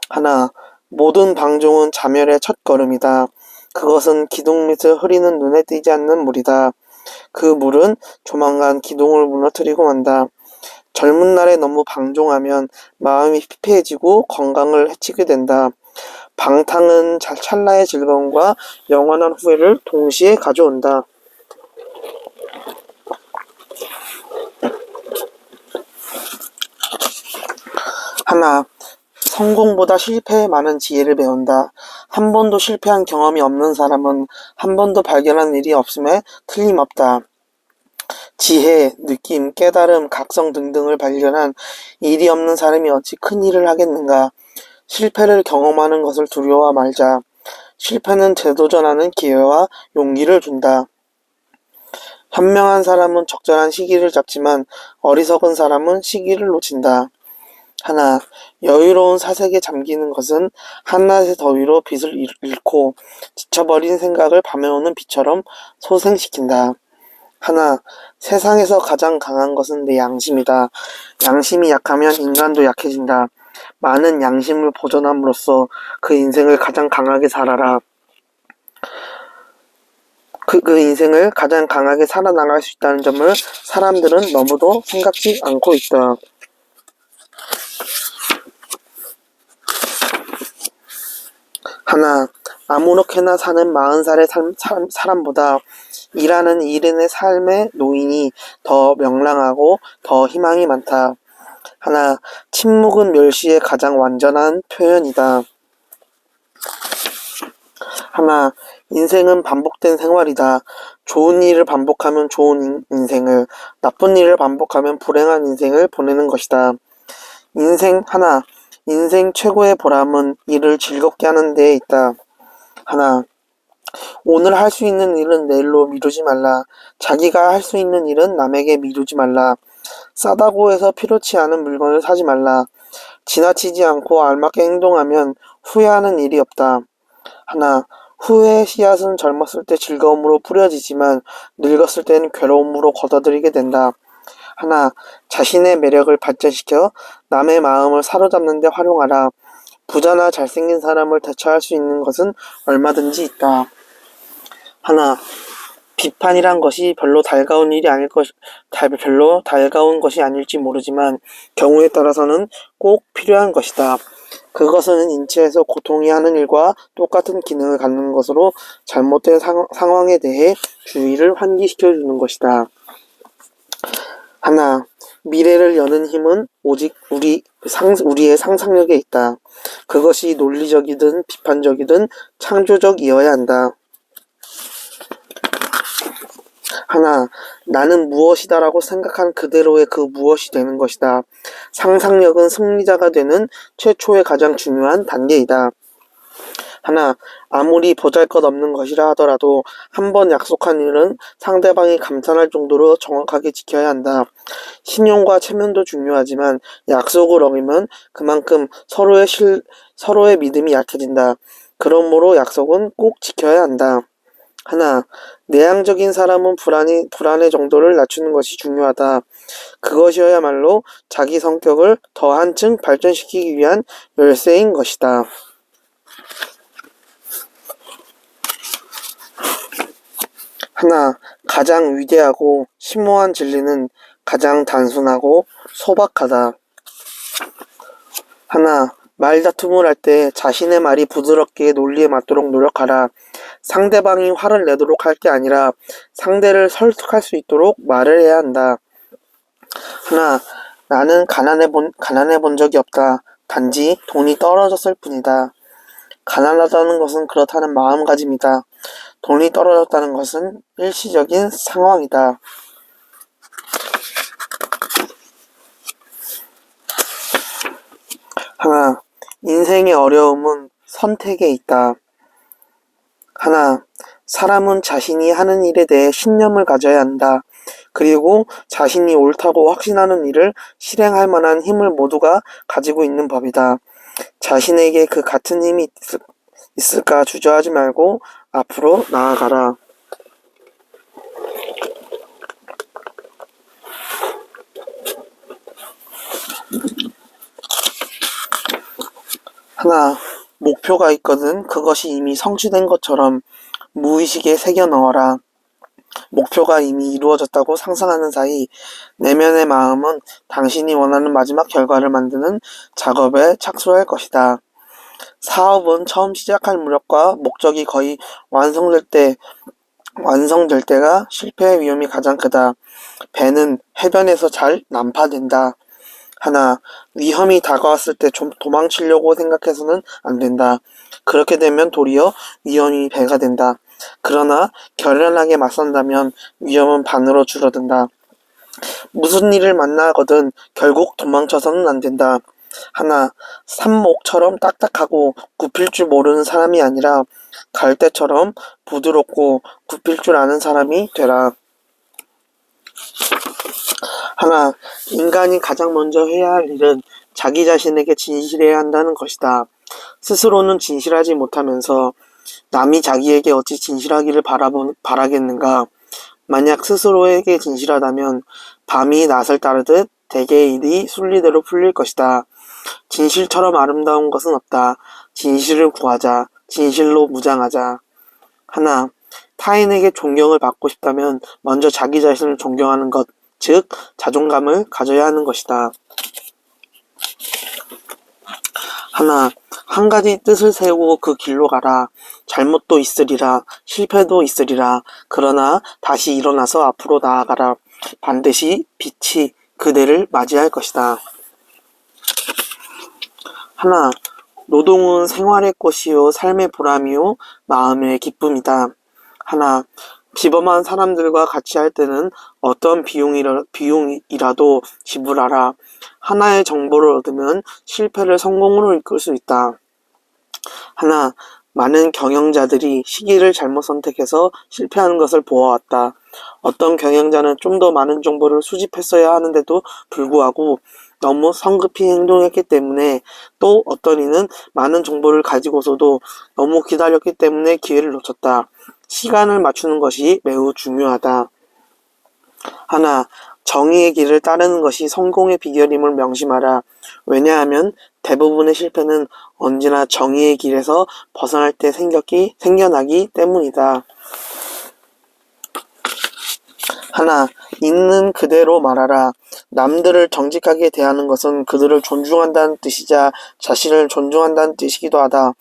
하나, 모든 방종은 자멸의 첫걸음이다. 그것은 기둥 밑을 흐리는 눈에 띄지 않는 물이다. 그 물은 조만간 기둥을 무너뜨리고 만다. 젊은 날에 너무 방종하면 마음이 피폐해지고 건강을 해치게 된다. 방탕은 찰나의 즐거움과 영원한 후회를 동시에 가져온다. 하나, 성공보다 실패에 많은 지혜를 배운다. 한 번도 실패한 경험이 없는 사람은 한 번도 발견한 일이 없음에 틀림없다. 지혜, 느낌, 깨달음, 각성 등등을 발견한 일이 없는 사람이 어찌 큰 일을 하겠는가. 실패를 경험하는 것을 두려워 말자. 실패는 재도전하는 기회와 용기를 준다. 현명한 사람은 적절한 시기를 잡지만 어리석은 사람은 시기를 놓친다. 하나, 여유로운 사색에 잠기는 것은 한낮의 더위로 빛을 잃고 지쳐버린 생각을 밤에 오는 비처럼 소생시킨다. 하나, 세상에서 가장 강한 것은 내 양심이다. 양심이 약하면 인간도 약해진다. 많은 양심을 보존함으로써 그 인생을 가장 강하게 살아라. 그 인생을 가장 강하게 살아나갈 수 있다는 점을 사람들은 너무도 생각지 않고 있다. 하나, 아무렇게나 사는 40살의 사람보다 일하는 일인의 삶의 노인이 더 명랑하고 더 희망이 많다. 하나, 침묵은 멸시의 가장 완전한 표현이다. 하나, 인생은 반복된 생활이다. 좋은 일을 반복하면 좋은 인생을, 나쁜 일을 반복하면 불행한 인생을 보내는 것이다. 하나, 인생 최고의 보람은 일을 즐겁게 하는 데에 있다. 하나, 오늘 할 수 있는 일은 내일로 미루지 말라. 자기가 할 수 있는 일은 남에게 미루지 말라. 싸다고 해서 필요치 않은 물건을 사지 말라. 지나치지 않고 알맞게 행동하면 후회하는 일이 없다. 하나, 후회의 씨앗은 젊었을 때 즐거움으로 뿌려지지만 늙었을 때는 괴로움으로 걷어들이게 된다. 하나, 자신의 매력을 발전시켜 남의 마음을 사로잡는 데 활용하라. 부자나 잘생긴 사람을 대처할 수 있는 것은 얼마든지 있다. 하나, 비판이란 것이 별로 달가운 것이 아닐지 모르지만 경우에 따라서는 꼭 필요한 것이다. 그것은 인체에서 고통이 하는 일과 똑같은 기능을 갖는 것으로 잘못된 상황에 대해 주의를 환기시켜 주는 것이다. 하나, 미래를 여는 힘은 오직 우리의 상상력에 있다. 그것이 논리적이든 비판적이든 창조적이어야 한다. 하나, 나는 무엇이다라고 생각한 그대로의 그 무엇이 되는 것이다. 상상력은 승리자가 되는 최초의 가장 중요한 단계이다. 하나, 아무리 보잘것없는 것이라 하더라도 한 번 약속한 일은 상대방이 감탄할 정도로 정확하게 지켜야 한다. 신용과 체면도 중요하지만 약속을 어기면 그만큼 서로의 믿음이 약해진다. 그러므로 약속은 꼭 지켜야 한다. 하나, 내향적인 사람은 불안의 정도를 낮추는 것이 중요하다. 그것이어야말로 자기 성격을 더 한층 발전시키기 위한 열쇠인 것이다. 하나, 가장 위대하고 심오한 진리는 가장 단순하고 소박하다. 하나, 말다툼을 할 때 자신의 말이 부드럽게 논리에 맞도록 노력하라. 상대방이 화를 내도록 할 게 아니라 상대를 설득할 수 있도록 말을 해야 한다. 하나, 나는 가난해 본 적이 없다. 단지 돈이 떨어졌을 뿐이다. 가난하다는 것은 그렇다는 마음가짐이다. 돈이 떨어졌다는 것은 일시적인 상황이다. 하나, 인생의 어려움은 선택에 있다. 하나, 사람은 자신이 하는 일에 대해 신념을 가져야 한다. 그리고 자신이 옳다고 확신하는 일을 실행할 만한 힘을 모두가 가지고 있는 법이다. 자신에게 그 같은 힘이 있을까 주저하지 말고 앞으로 나아가라. 하나, 목표가 있거든 그것이 이미 성취된 것처럼 무의식에 새겨 넣어라. 목표가 이미 이루어졌다고 상상하는 사이 내면의 마음은 당신이 원하는 마지막 결과를 만드는 작업에 착수할 것이다. 사업은 처음 시작할 무렵과 목적이 거의 완성될 때가 실패의 위험이 가장 크다. 배는 해변에서 잘 난파된다. 하나, 위험이 다가왔을 때 좀 도망치려고 생각해서는 안 된다. 그렇게 되면 도리어 위험이 배가 된다. 그러나 결연하게 맞선다면 위험은 반으로 줄어든다. 무슨 일을 만나거든 결국 도망쳐서는 안 된다. 하나, 삽목처럼 딱딱하고 굽힐 줄 모르는 사람이 아니라 갈대처럼 부드럽고 굽힐 줄 아는 사람이 되라. 하나, 인간이 가장 먼저 해야 할 일은 자기 자신에게 진실해야 한다는 것이다. 스스로는 진실하지 못하면서 남이 자기에게 어찌 진실하기를 바라겠는가. 만약 스스로에게 진실하다면 밤이 낫을 따르듯 대개의 일이 순리대로 풀릴 것이다. 진실처럼 아름다운 것은 없다. 진실을 구하자. 진실로 무장하자. 하나, 타인에게 존경을 받고 싶다면 먼저 자기 자신을 존경하는 것, 즉 자존감을 가져야 하는 것이다. 하나, 한 가지 뜻을 세우고 그 길로 가라. 잘못도 있으리라. 실패도 있으리라. 그러나 다시 일어나서 앞으로 나아가라. 반드시 빛이 그대를 맞이할 것이다. 하나, 노동은 생활의 꽃이요 삶의 보람이요 마음의 기쁨이다. 하나, 비범한 사람들과 같이 할 때는 어떤 비용이라도 지불하라. 하나의 정보를 얻으면 실패를 성공으로 이끌 수 있다. 하나, 많은 경영자들이 시기를 잘못 선택해서 실패하는 것을 보아왔다. 어떤 경영자는 좀 더 많은 정보를 수집했어야 하는데도 불구하고 너무 성급히 행동했기 때문에, 또 어떤 이는 많은 정보를 가지고서도 너무 기다렸기 때문에 기회를 놓쳤다. 시간을 맞추는 것이 매우 중요하다. 하나, 정의의 길을 따르는 것이 성공의 비결임을 명심하라. 왜냐하면 대부분의 실패는 언제나 정의의 길에서 벗어날 때 생겨나기 때문이다. 하나, 있는 그대로 말하라. 남들을 정직하게 대하는 것은 그들을 존중한다는 뜻이자 자신을 존중한다는 뜻이기도 하다.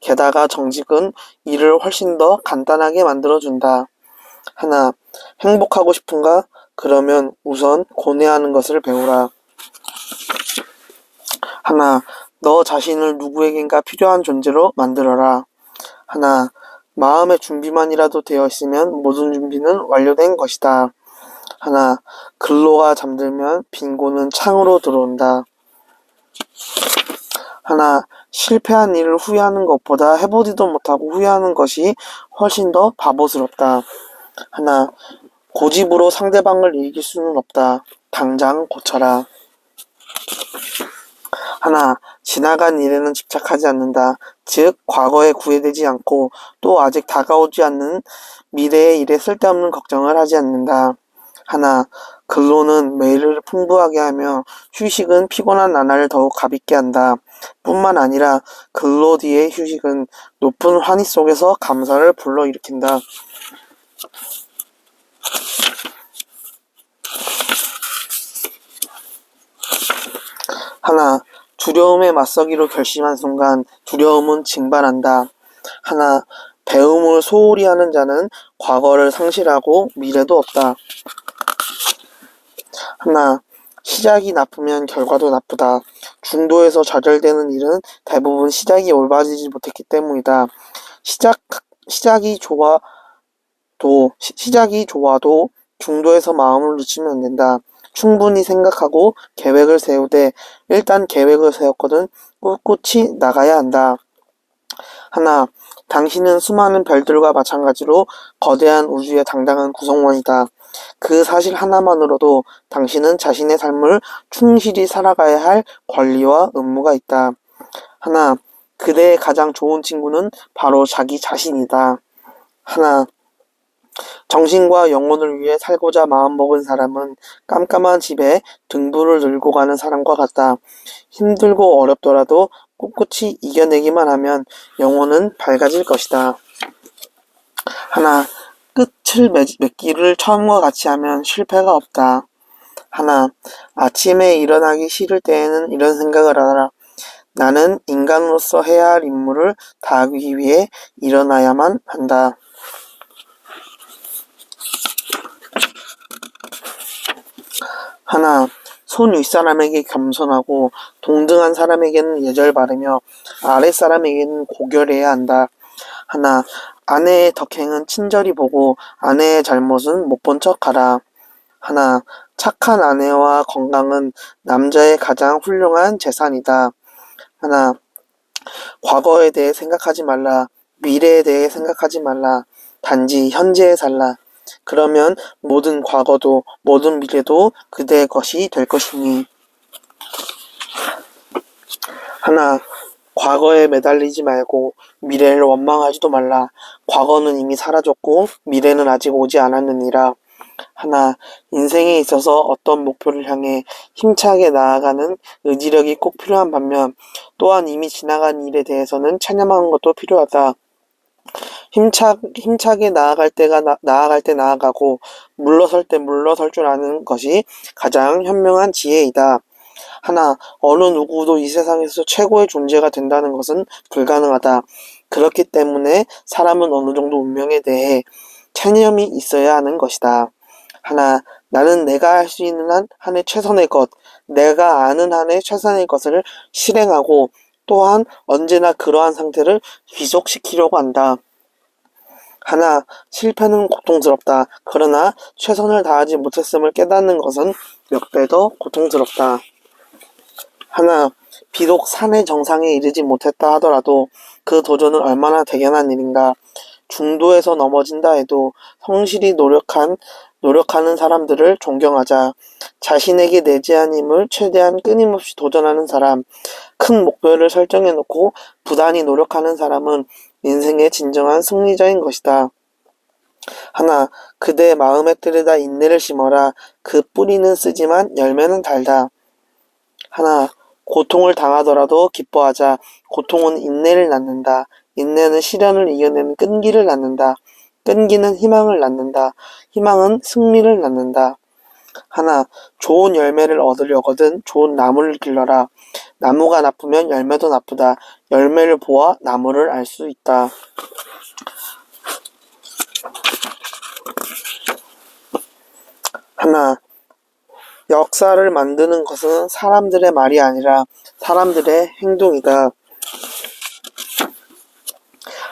게다가 정직은 일을 훨씬 더 간단하게 만들어준다. 하나, 행복하고 싶은가? 그러면 우선 고뇌하는 것을 배우라. 하나, 너 자신을 누구에겐가 필요한 존재로 만들어라. 하나, 마음의 준비만이라도 되어 있으면 모든 준비는 완료된 것이다. 하나, 근로가 잠들면 빈곤은 창으로 들어온다. 하나, 실패한 일을 후회하는 것보다 해보지도 못하고 후회하는 것이 훨씬 더 바보스럽다. 하나, 고집으로 상대방을 이길 수는 없다. 당장 고쳐라. 하나, 지나간 일에는 집착하지 않는다. 즉, 과거에 구애되지 않고 또 아직 다가오지 않는 미래의 일에 쓸데없는 걱정을 하지 않는다. 하나, 근로는 매일을 풍부하게 하며 휴식은 피곤한 나날을 더욱 가볍게 한다. 뿐만 아니라 근로 뒤의 휴식은 높은 환희 속에서 감사를 불러일으킨다. 하나, 두려움에 맞서기로 결심한 순간 두려움은 징발한다. 하나, 배움을 소홀히 하는 자는 과거를 상실하고 미래도 없다. 하나, 시작이 나쁘면 결과도 나쁘다. 중도에서 좌절되는 일은 대부분 시작이 올바르지 못했기 때문이다. 시작이 좋아도 중도에서 마음을 놓치면 안 된다. 충분히 생각하고 계획을 세우되 일단 계획을 세웠거든 꿋꿋이 나가야 한다. 하나, 당신은 수많은 별들과 마찬가지로 거대한 우주의 당당한 구성원이다. 그 사실 하나만으로도 당신은 자신의 삶을 충실히 살아가야 할 권리와 의무가 있다. 하나, 그대의 가장 좋은 친구는 바로 자기 자신이다. 하나, 정신과 영혼을 위해 살고자 마음먹은 사람은 깜깜한 집에 등불을 들고 가는 사람과 같다. 힘들고 어렵더라도 꿋꿋이 이겨내기만 하면 영혼은 밝아질 것이다. 하나, 끝을 맺기를 처음과 같이 하면 실패가 없다. 하나, 아침에 일어나기 싫을 때에는 이런 생각을 하라. 나는 인간으로서 해야 할 임무를 다하기 위해 일어나야만 한다. 하나, 손 윗사람에게 겸손하고 동등한 사람에게는 예절 바르며 아랫사람에게는 고결해야 한다. 하나, 아내의 덕행은 친절히 보고 아내의 잘못은 못 본 척하라. 하나, 착한 아내와 건강은 남자의 가장 훌륭한 재산이다. 하나, 과거에 대해 생각하지 말라. 미래에 대해 생각하지 말라. 단지 현재에 살라. 그러면 모든 과거도 모든 미래도 그대의 것이 될 것이니. 하나, 과거에 매달리지 말고 미래를 원망하지도 말라. 과거는 이미 사라졌고 미래는 아직 오지 않았느니라. 하나, 인생에 있어서 어떤 목표를 향해 힘차게 나아가는 의지력이 꼭 필요한 반면 또한 이미 지나간 일에 대해서는 체념하는 것도 필요하다. 힘차게 나아갈 때 나아가고 물러설 때 물러설 줄 아는 것이 가장 현명한 지혜이다. 하나, 어느 누구도 이 세상에서 최고의 존재가 된다는 것은 불가능하다. 그렇기 때문에 사람은 어느 정도 운명에 대해 체념이 있어야 하는 것이다. 하나, 나는 내가 할 수 있는 한의 최선의 것, 내가 아는 한의 최선의 것을 실행하고 또한 언제나 그러한 상태를 지속시키려고 한다. 하나, 실패는 고통스럽다. 그러나 최선을 다하지 못했음을 깨닫는 것은 몇 배 더 고통스럽다. 하나, 비록 산의 정상에 이르지 못했다 하더라도 그 도전은 얼마나 대견한 일인가. 중도에서 넘어진다 해도 성실히 노력하는 사람들을 존경하자. 자신에게 내재한 힘을 최대한 끊임없이 도전하는 사람, 큰 목표를 설정해놓고 부단히 노력하는 사람은 인생의 진정한 승리자인 것이다. 하나, 그대 마음에 들여다 인내를 심어라. 그 뿌리는 쓰지만 열매는 달다. 하나, 고통을 당하더라도 기뻐하자. 고통은 인내를 낳는다. 인내는 시련을 이겨내는 끈기를 낳는다. 끈기는 희망을 낳는다. 희망은 승리를 낳는다. 하나, 좋은 열매를 얻으려거든 좋은 나무를 길러라. 나무가 나쁘면 열매도 나쁘다. 열매를 보아 나무를 알 수 있다. 하나, 역사를 만드는 것은 사람들의 말이 아니라 사람들의 행동이다.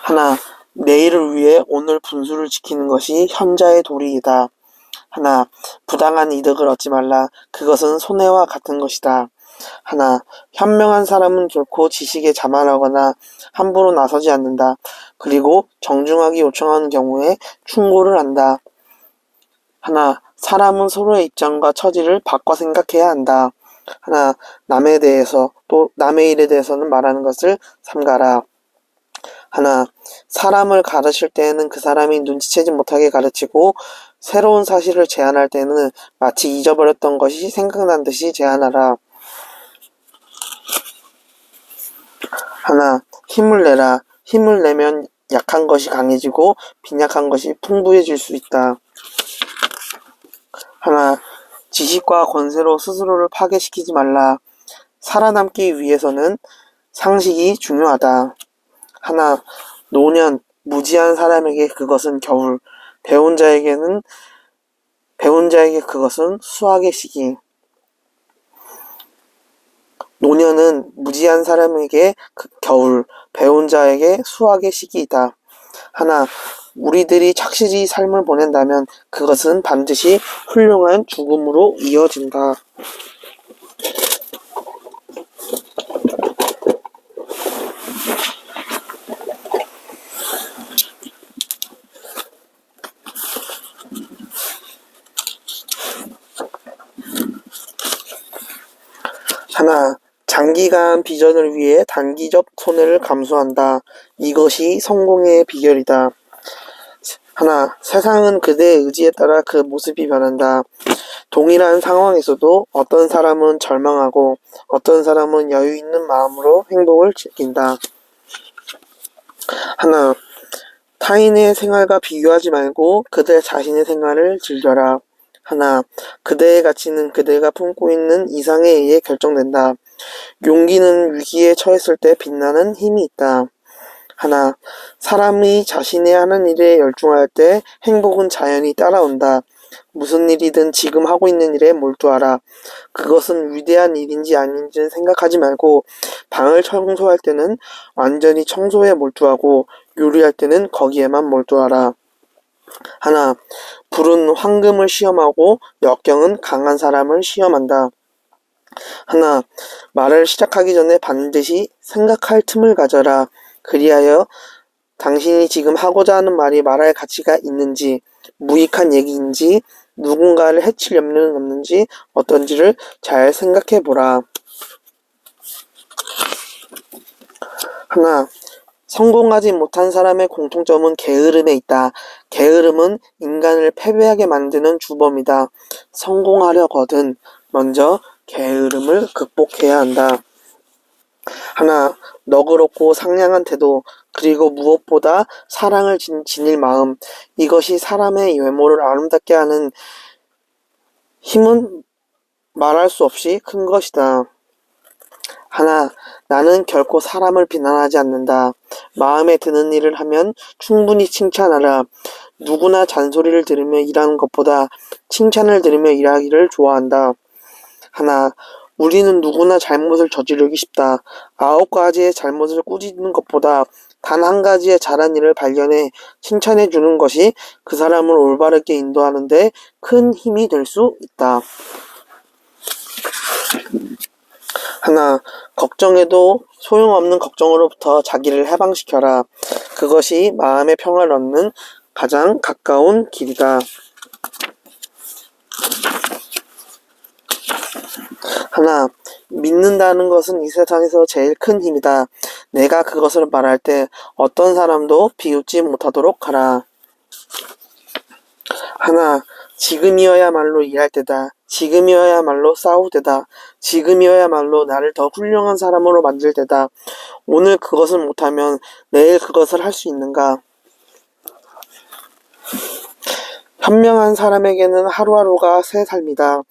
하나, 내일을 위해 오늘 분수를 지키는 것이 현자의 도리이다. 하나, 부당한 이득을 얻지 말라. 그것은 손해와 같은 것이다. 하나, 현명한 사람은 결코 지식에 자만하거나 함부로 나서지 않는다. 그리고 정중하게 요청하는 경우에 충고를 한다. 하나, 사람은 서로의 입장과 처지를 바꿔 생각해야 한다. 하나, 남에 대해서 또 남의 일에 대해서는 말하는 것을 삼가라. 하나, 사람을 가르칠 때에는 그 사람이 눈치채지 못하게 가르치고 새로운 사실을 제안할 때는 마치 잊어버렸던 것이 생각난 듯이 제안하라. 하나, 힘을 내라. 힘을 내면 약한 것이 강해지고 빈약한 것이 풍부해질 수 있다. 하나, 지식과 권세로 스스로를 파괴시키지 말라. 살아남기 위해서는 상식이 중요하다. 하나, 노년, 무지한 사람에게 그것은 겨울, 배운 자에게 그것은 수학의 시기. 노년은 무지한 사람에게 겨울, 배운 자에게 수학의 시기이다. 하나, 우리들이 착실히 삶을 보낸다면 그것은 반드시 훌륭한 죽음으로 이어진다. 하나, 장기간 비전을 위해 단기적 손해를 감수한다. 이것이 성공의 비결이다. 하나, 세상은 그대의 의지에 따라 그 모습이 변한다. 동일한 상황에서도 어떤 사람은 절망하고 어떤 사람은 여유 있는 마음으로 행복을 즐긴다. 하나, 타인의 생활과 비교하지 말고 그들 자신의 생활을 즐겨라. 하나, 그대의 가치는 그대가 품고 있는 이상에 의해 결정된다. 용기는 위기에 처했을 때 빛나는 힘이 있다. 하나, 사람이 자신이 하는 일에 열중할 때 행복은 자연히 따라온다. 무슨 일이든 지금 하고 있는 일에 몰두하라. 그것은 위대한 일인지 아닌지는 생각하지 말고 방을 청소할 때는 완전히 청소에 몰두하고 요리할 때는 거기에만 몰두하라. 하나, 불은 황금을 시험하고 역경은 강한 사람을 시험한다. 하나, 말을 시작하기 전에 반드시 생각할 틈을 가져라. 그리하여 당신이 지금 하고자 하는 말이 말할 가치가 있는지, 무익한 얘기인지, 누군가를 해칠 염려는 없는지 어떤지를 잘 생각해 보라. 하나, 성공하지 못한 사람의 공통점은 게으름에 있다. 게으름은 인간을 패배하게 만드는 주범이다. 성공하려거든 먼저 게으름을 극복해야 한다. 하나, 너그럽고 상냥한 태도, 그리고 무엇보다 사랑을 지닐 마음, 이것이 사람의 외모를 아름답게 하는 힘은 말할 수 없이 큰 것이다. 하나, 나는 결코 사람을 비난하지 않는다. 마음에 드는 일을 하면 충분히 칭찬하라. 누구나 잔소리를 들으며 일하는 것보다 칭찬을 들으며 일하기를 좋아한다. 하나, 우리는 누구나 잘못을 저지르기 쉽다. 9가지의 잘못을 꾸짖는 것보다 단 한 가지의 잘한 일을 발견해 칭찬해 주는 것이 그 사람을 올바르게 인도하는 데 큰 힘이 될 수 있다. 하나, 걱정해도 소용없는 걱정으로부터 자기를 해방시켜라. 그것이 마음의 평화를 얻는 가장 가까운 길이다. 하나, 믿는다는 것은 이 세상에서 제일 큰 힘이다. 내가 그것을 말할 때 어떤 사람도 비웃지 못하도록 하라. 하나, 지금이어야말로 일할 때다. 지금이어야말로 싸울 때다. 지금이어야말로 나를 더 훌륭한 사람으로 만들 때다. 오늘 그것을 못하면 내일 그것을 할 수 있는가? 현명한 사람에게는 하루하루가 새 삶이다.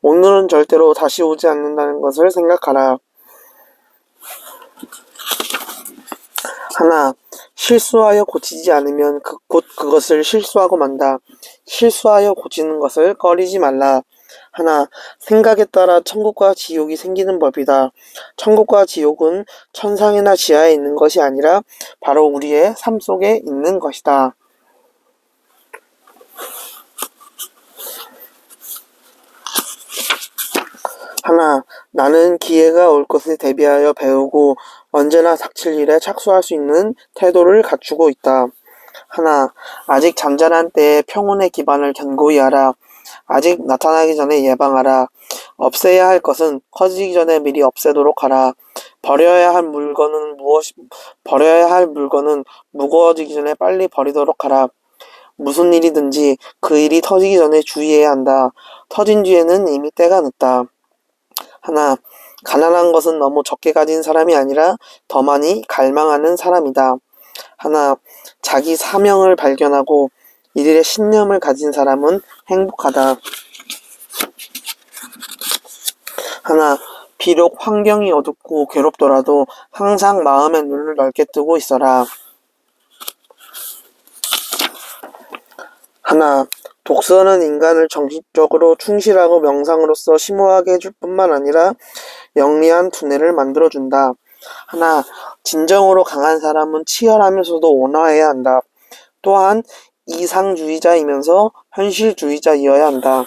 오늘은 절대로 다시 오지 않는다는 것을 생각하라. 하나, 실수하여 고치지 않으면 곧 그것을 실수하고 만다. 실수하여 고치는 것을 꺼리지 말라. 하나, 생각에 따라 천국과 지옥이 생기는 법이다. 천국과 지옥은 천상이나 지하에 있는 것이 아니라 바로 우리의 삶 속에 있는 것이다. 하나, 나는 기회가 올 것에 대비하여 배우고 언제나 닥칠 일에 착수할 수 있는 태도를 갖추고 있다. 하나, 아직 잔잔한 때에 평온의 기반을 견고히 하라. 아직 나타나기 전에 예방하라. 없애야 할 것은 커지기 전에 미리 없애도록 하라. 버려야 할 물건은 무거워지기 전에 빨리 버리도록 하라. 무슨 일이든지 그 일이 터지기 전에 주의해야 한다. 터진 뒤에는 이미 때가 늦다. 하나, 가난한 것은 너무 적게 가진 사람이 아니라 더 많이 갈망하는 사람이다. 하나, 자기 사명을 발견하고 일일의 신념을 가진 사람은 행복하다. 하나, 비록 환경이 어둡고 괴롭더라도 항상 마음의 눈을 넓게 뜨고 있어라. 하나, 독서는 인간을 정신적으로 충실하고 명상으로서 심오하게 해줄 뿐만 아니라 영리한 두뇌를 만들어준다. 하나, 진정으로 강한 사람은 치열하면서도 온화해야 한다. 또한 이상주의자이면서 현실주의자이어야 한다.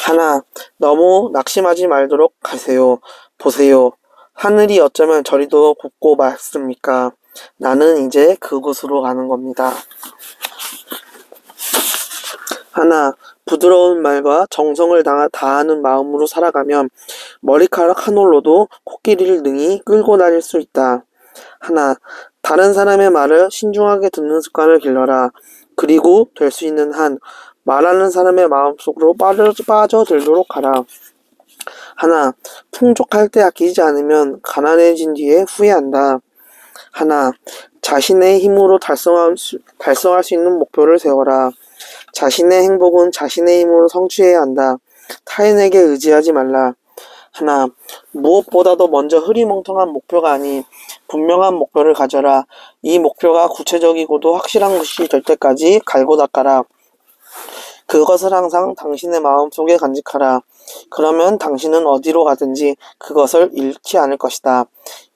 하나, 너무 낙심하지 말도록 하세요. 보세요. 하늘이 어쩌면 저리도 곱고 맑습니까? 나는 이제 그곳으로 가는 겁니다. 하나, 부드러운 말과 정성을 다하는 마음으로 살아가면 머리카락 한 올로도 코끼리를 능히 끌고 다닐 수 있다. 하나, 다른 사람의 말을 신중하게 듣는 습관을 길러라. 그리고 될 수 있는 한 말하는 사람의 마음속으로 빠져들도록 하라. 하나, 풍족할 때 아끼지 않으면 가난해진 뒤에 후회한다. 하나, 자신의 힘으로 달성할 수 있는 목표를 세워라. 자신의 행복은 자신의 힘으로 성취해야 한다. 타인에게 의지하지 말라. 하나, 무엇보다도 먼저 흐리멍텅한 목표가 아닌 분명한 목표를 가져라. 이 목표가 구체적이고도 확실한 것이 될 때까지 갈고 닦아라. 그것을 항상 당신의 마음속에 간직하라. 그러면 당신은 어디로 가든지 그것을 잃지 않을 것이다.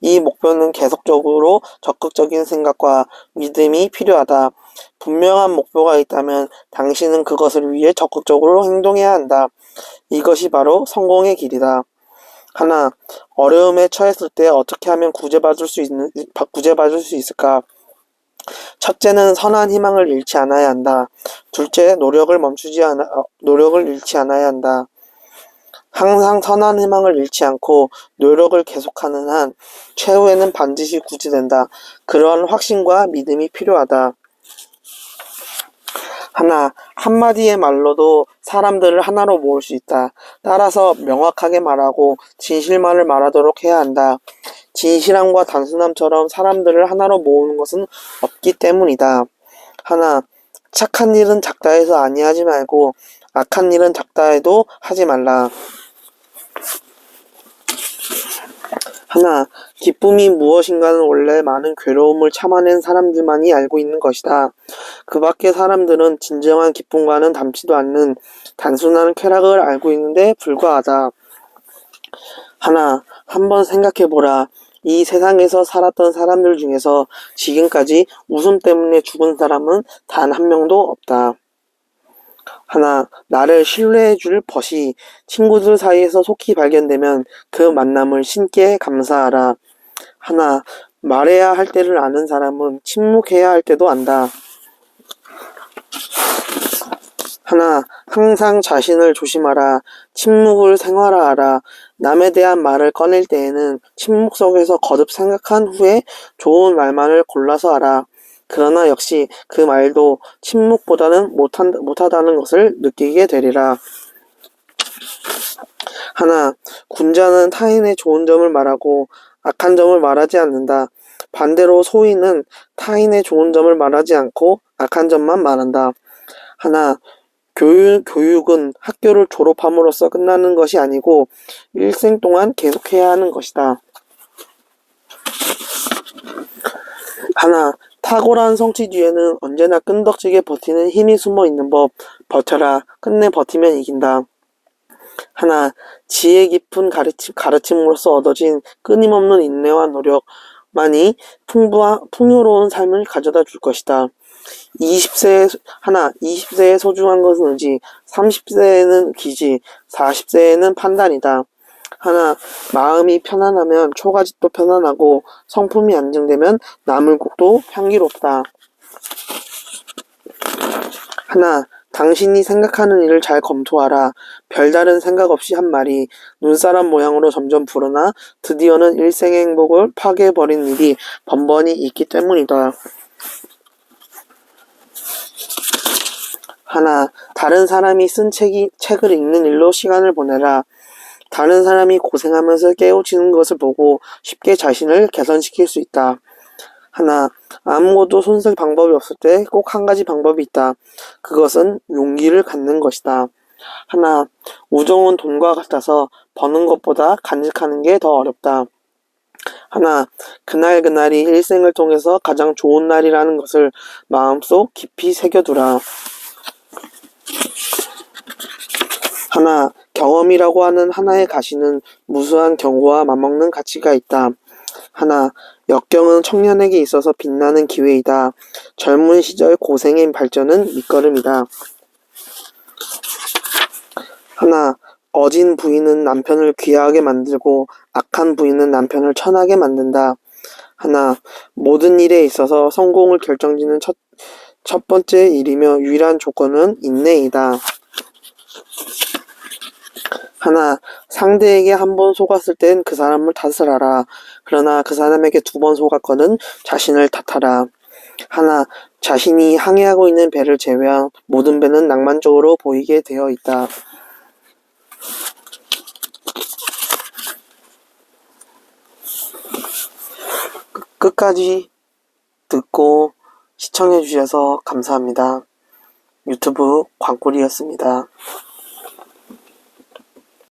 이 목표는 계속적으로 적극적인 생각과 믿음이 필요하다. 분명한 목표가 있다면 당신은 그것을 위해 적극적으로 행동해야 한다. 이것이 바로 성공의 길이다. 하나, 어려움에 처했을 때 어떻게 하면 구제받을 수 있을까? 첫째는 선한 희망을 잃지 않아야 한다. 둘째, 노력을 잃지 않아야 한다. 항상 선한 희망을 잃지 않고 노력을 계속하는 한 최후에는 반드시 구제된다. 그러한 확신과 믿음이 필요하다. 하나, 한마디의 말로도 사람들을 하나로 모을 수 있다. 따라서 명확하게 말하고 진실만을 말하도록 해야 한다. 진실함과 단순함처럼 사람들을 하나로 모으는 것은 없기 때문이다. 하나, 착한 일은 작다 해서 아니하지 말고 악한 일은 작다 해도 하지 말라. 하나, 기쁨이 무엇인가는 원래 많은 괴로움을 참아낸 사람들만이 알고 있는 것이다. 그 밖의 사람들은 진정한 기쁨과는 닮지도 않는 단순한 쾌락을 알고 있는데 불과하다. 하나, 한번 생각해보라. 이 세상에서 살았던 사람들 중에서 지금까지 웃음 때문에 죽은 사람은 단 한 명도 없다. 하나, 나를 신뢰해줄 벗이 친구들 사이에서 속히 발견되면 그 만남을 신께 감사하라. 하나, 말해야 할 때를 아는 사람은 침묵해야 할 때도 안다. 하나, 항상 자신을 조심하라. 침묵을 생활화하라. 남에 대한 말을 꺼낼 때에는 침묵 속에서 거듭 생각한 후에 좋은 말만을 골라서 하라. 그러나 역시 그 말도 침묵보다는 못하다는 것을 느끼게 되리라. 하나, 군자는 타인의 좋은 점을 말하고 악한 점을 말하지 않는다. 반대로 소인은 타인의 좋은 점을 말하지 않고 악한 점만 말한다. 하나, 교육은 학교를 졸업함으로써 끝나는 것이 아니고 일생 동안 계속해야 하는 것이다. 하나, 탁월한 성취 뒤에는 언제나 끈덕지게 버티는 힘이 숨어 있는 법. 버텨라. 끝내 버티면 이긴다. 하나, 지혜 깊은 가르침으로써 얻어진 끊임없는 인내와 노력만이 풍요로운 삶을 가져다 줄 것이다. 20세의 소중한 것은 의지, 30세에는 기지, 40세에는 판단이다. 하나, 마음이 편안하면 초가집도 편안하고 성품이 안정되면 나물국도 향기롭다. 하나, 당신이 생각하는 일을 잘 검토하라. 별다른 생각 없이 한 말이 눈사람 모양으로 점점 불어나 드디어는 일생의 행복을 파괴해버린 일이 번번이 있기 때문이다. 하나, 다른 사람이 쓴 책을 읽는 일로 시간을 보내라. 다른 사람이 고생하면서 깨우치는 것을 보고 쉽게 자신을 개선시킬 수 있다. 하나, 아무것도 손쓸 방법이 없을 때 꼭 한 가지 방법이 있다. 그것은 용기를 갖는 것이다. 하나, 우정은 돈과 같아서 버는 것보다 간직하는 게 더 어렵다. 하나, 그날그날이 일생을 통해서 가장 좋은 날이라는 것을 마음속 깊이 새겨두라. 하나, 경험이라고 하는 하나의 가시는 무수한 경고와 맞먹는 가치가 있다. 하나, 역경은 청년에게 있어서 빛나는 기회이다. 젊은 시절 고생의 발전은 밑거름이다. 하나, 어진 부인은 남편을 귀하게 만들고 악한 부인은 남편을 천하게 만든다. 하나, 모든 일에 있어서 성공을 결정짓는 첫 번째 일이며 유일한 조건은 인내이다. 하나, 상대에게 한 번 속았을 땐 그 사람을 탓을 하라. 그러나 그 사람에게 2번 속았거든 자신을 탓하라. 하나, 자신이 항해하고 있는 배를 제외한 모든 배는 낭만적으로 보이게 되어 있다. 끝까지 듣고 시청해 주셔서 감사합니다. 유튜브 광꿀이었습니다.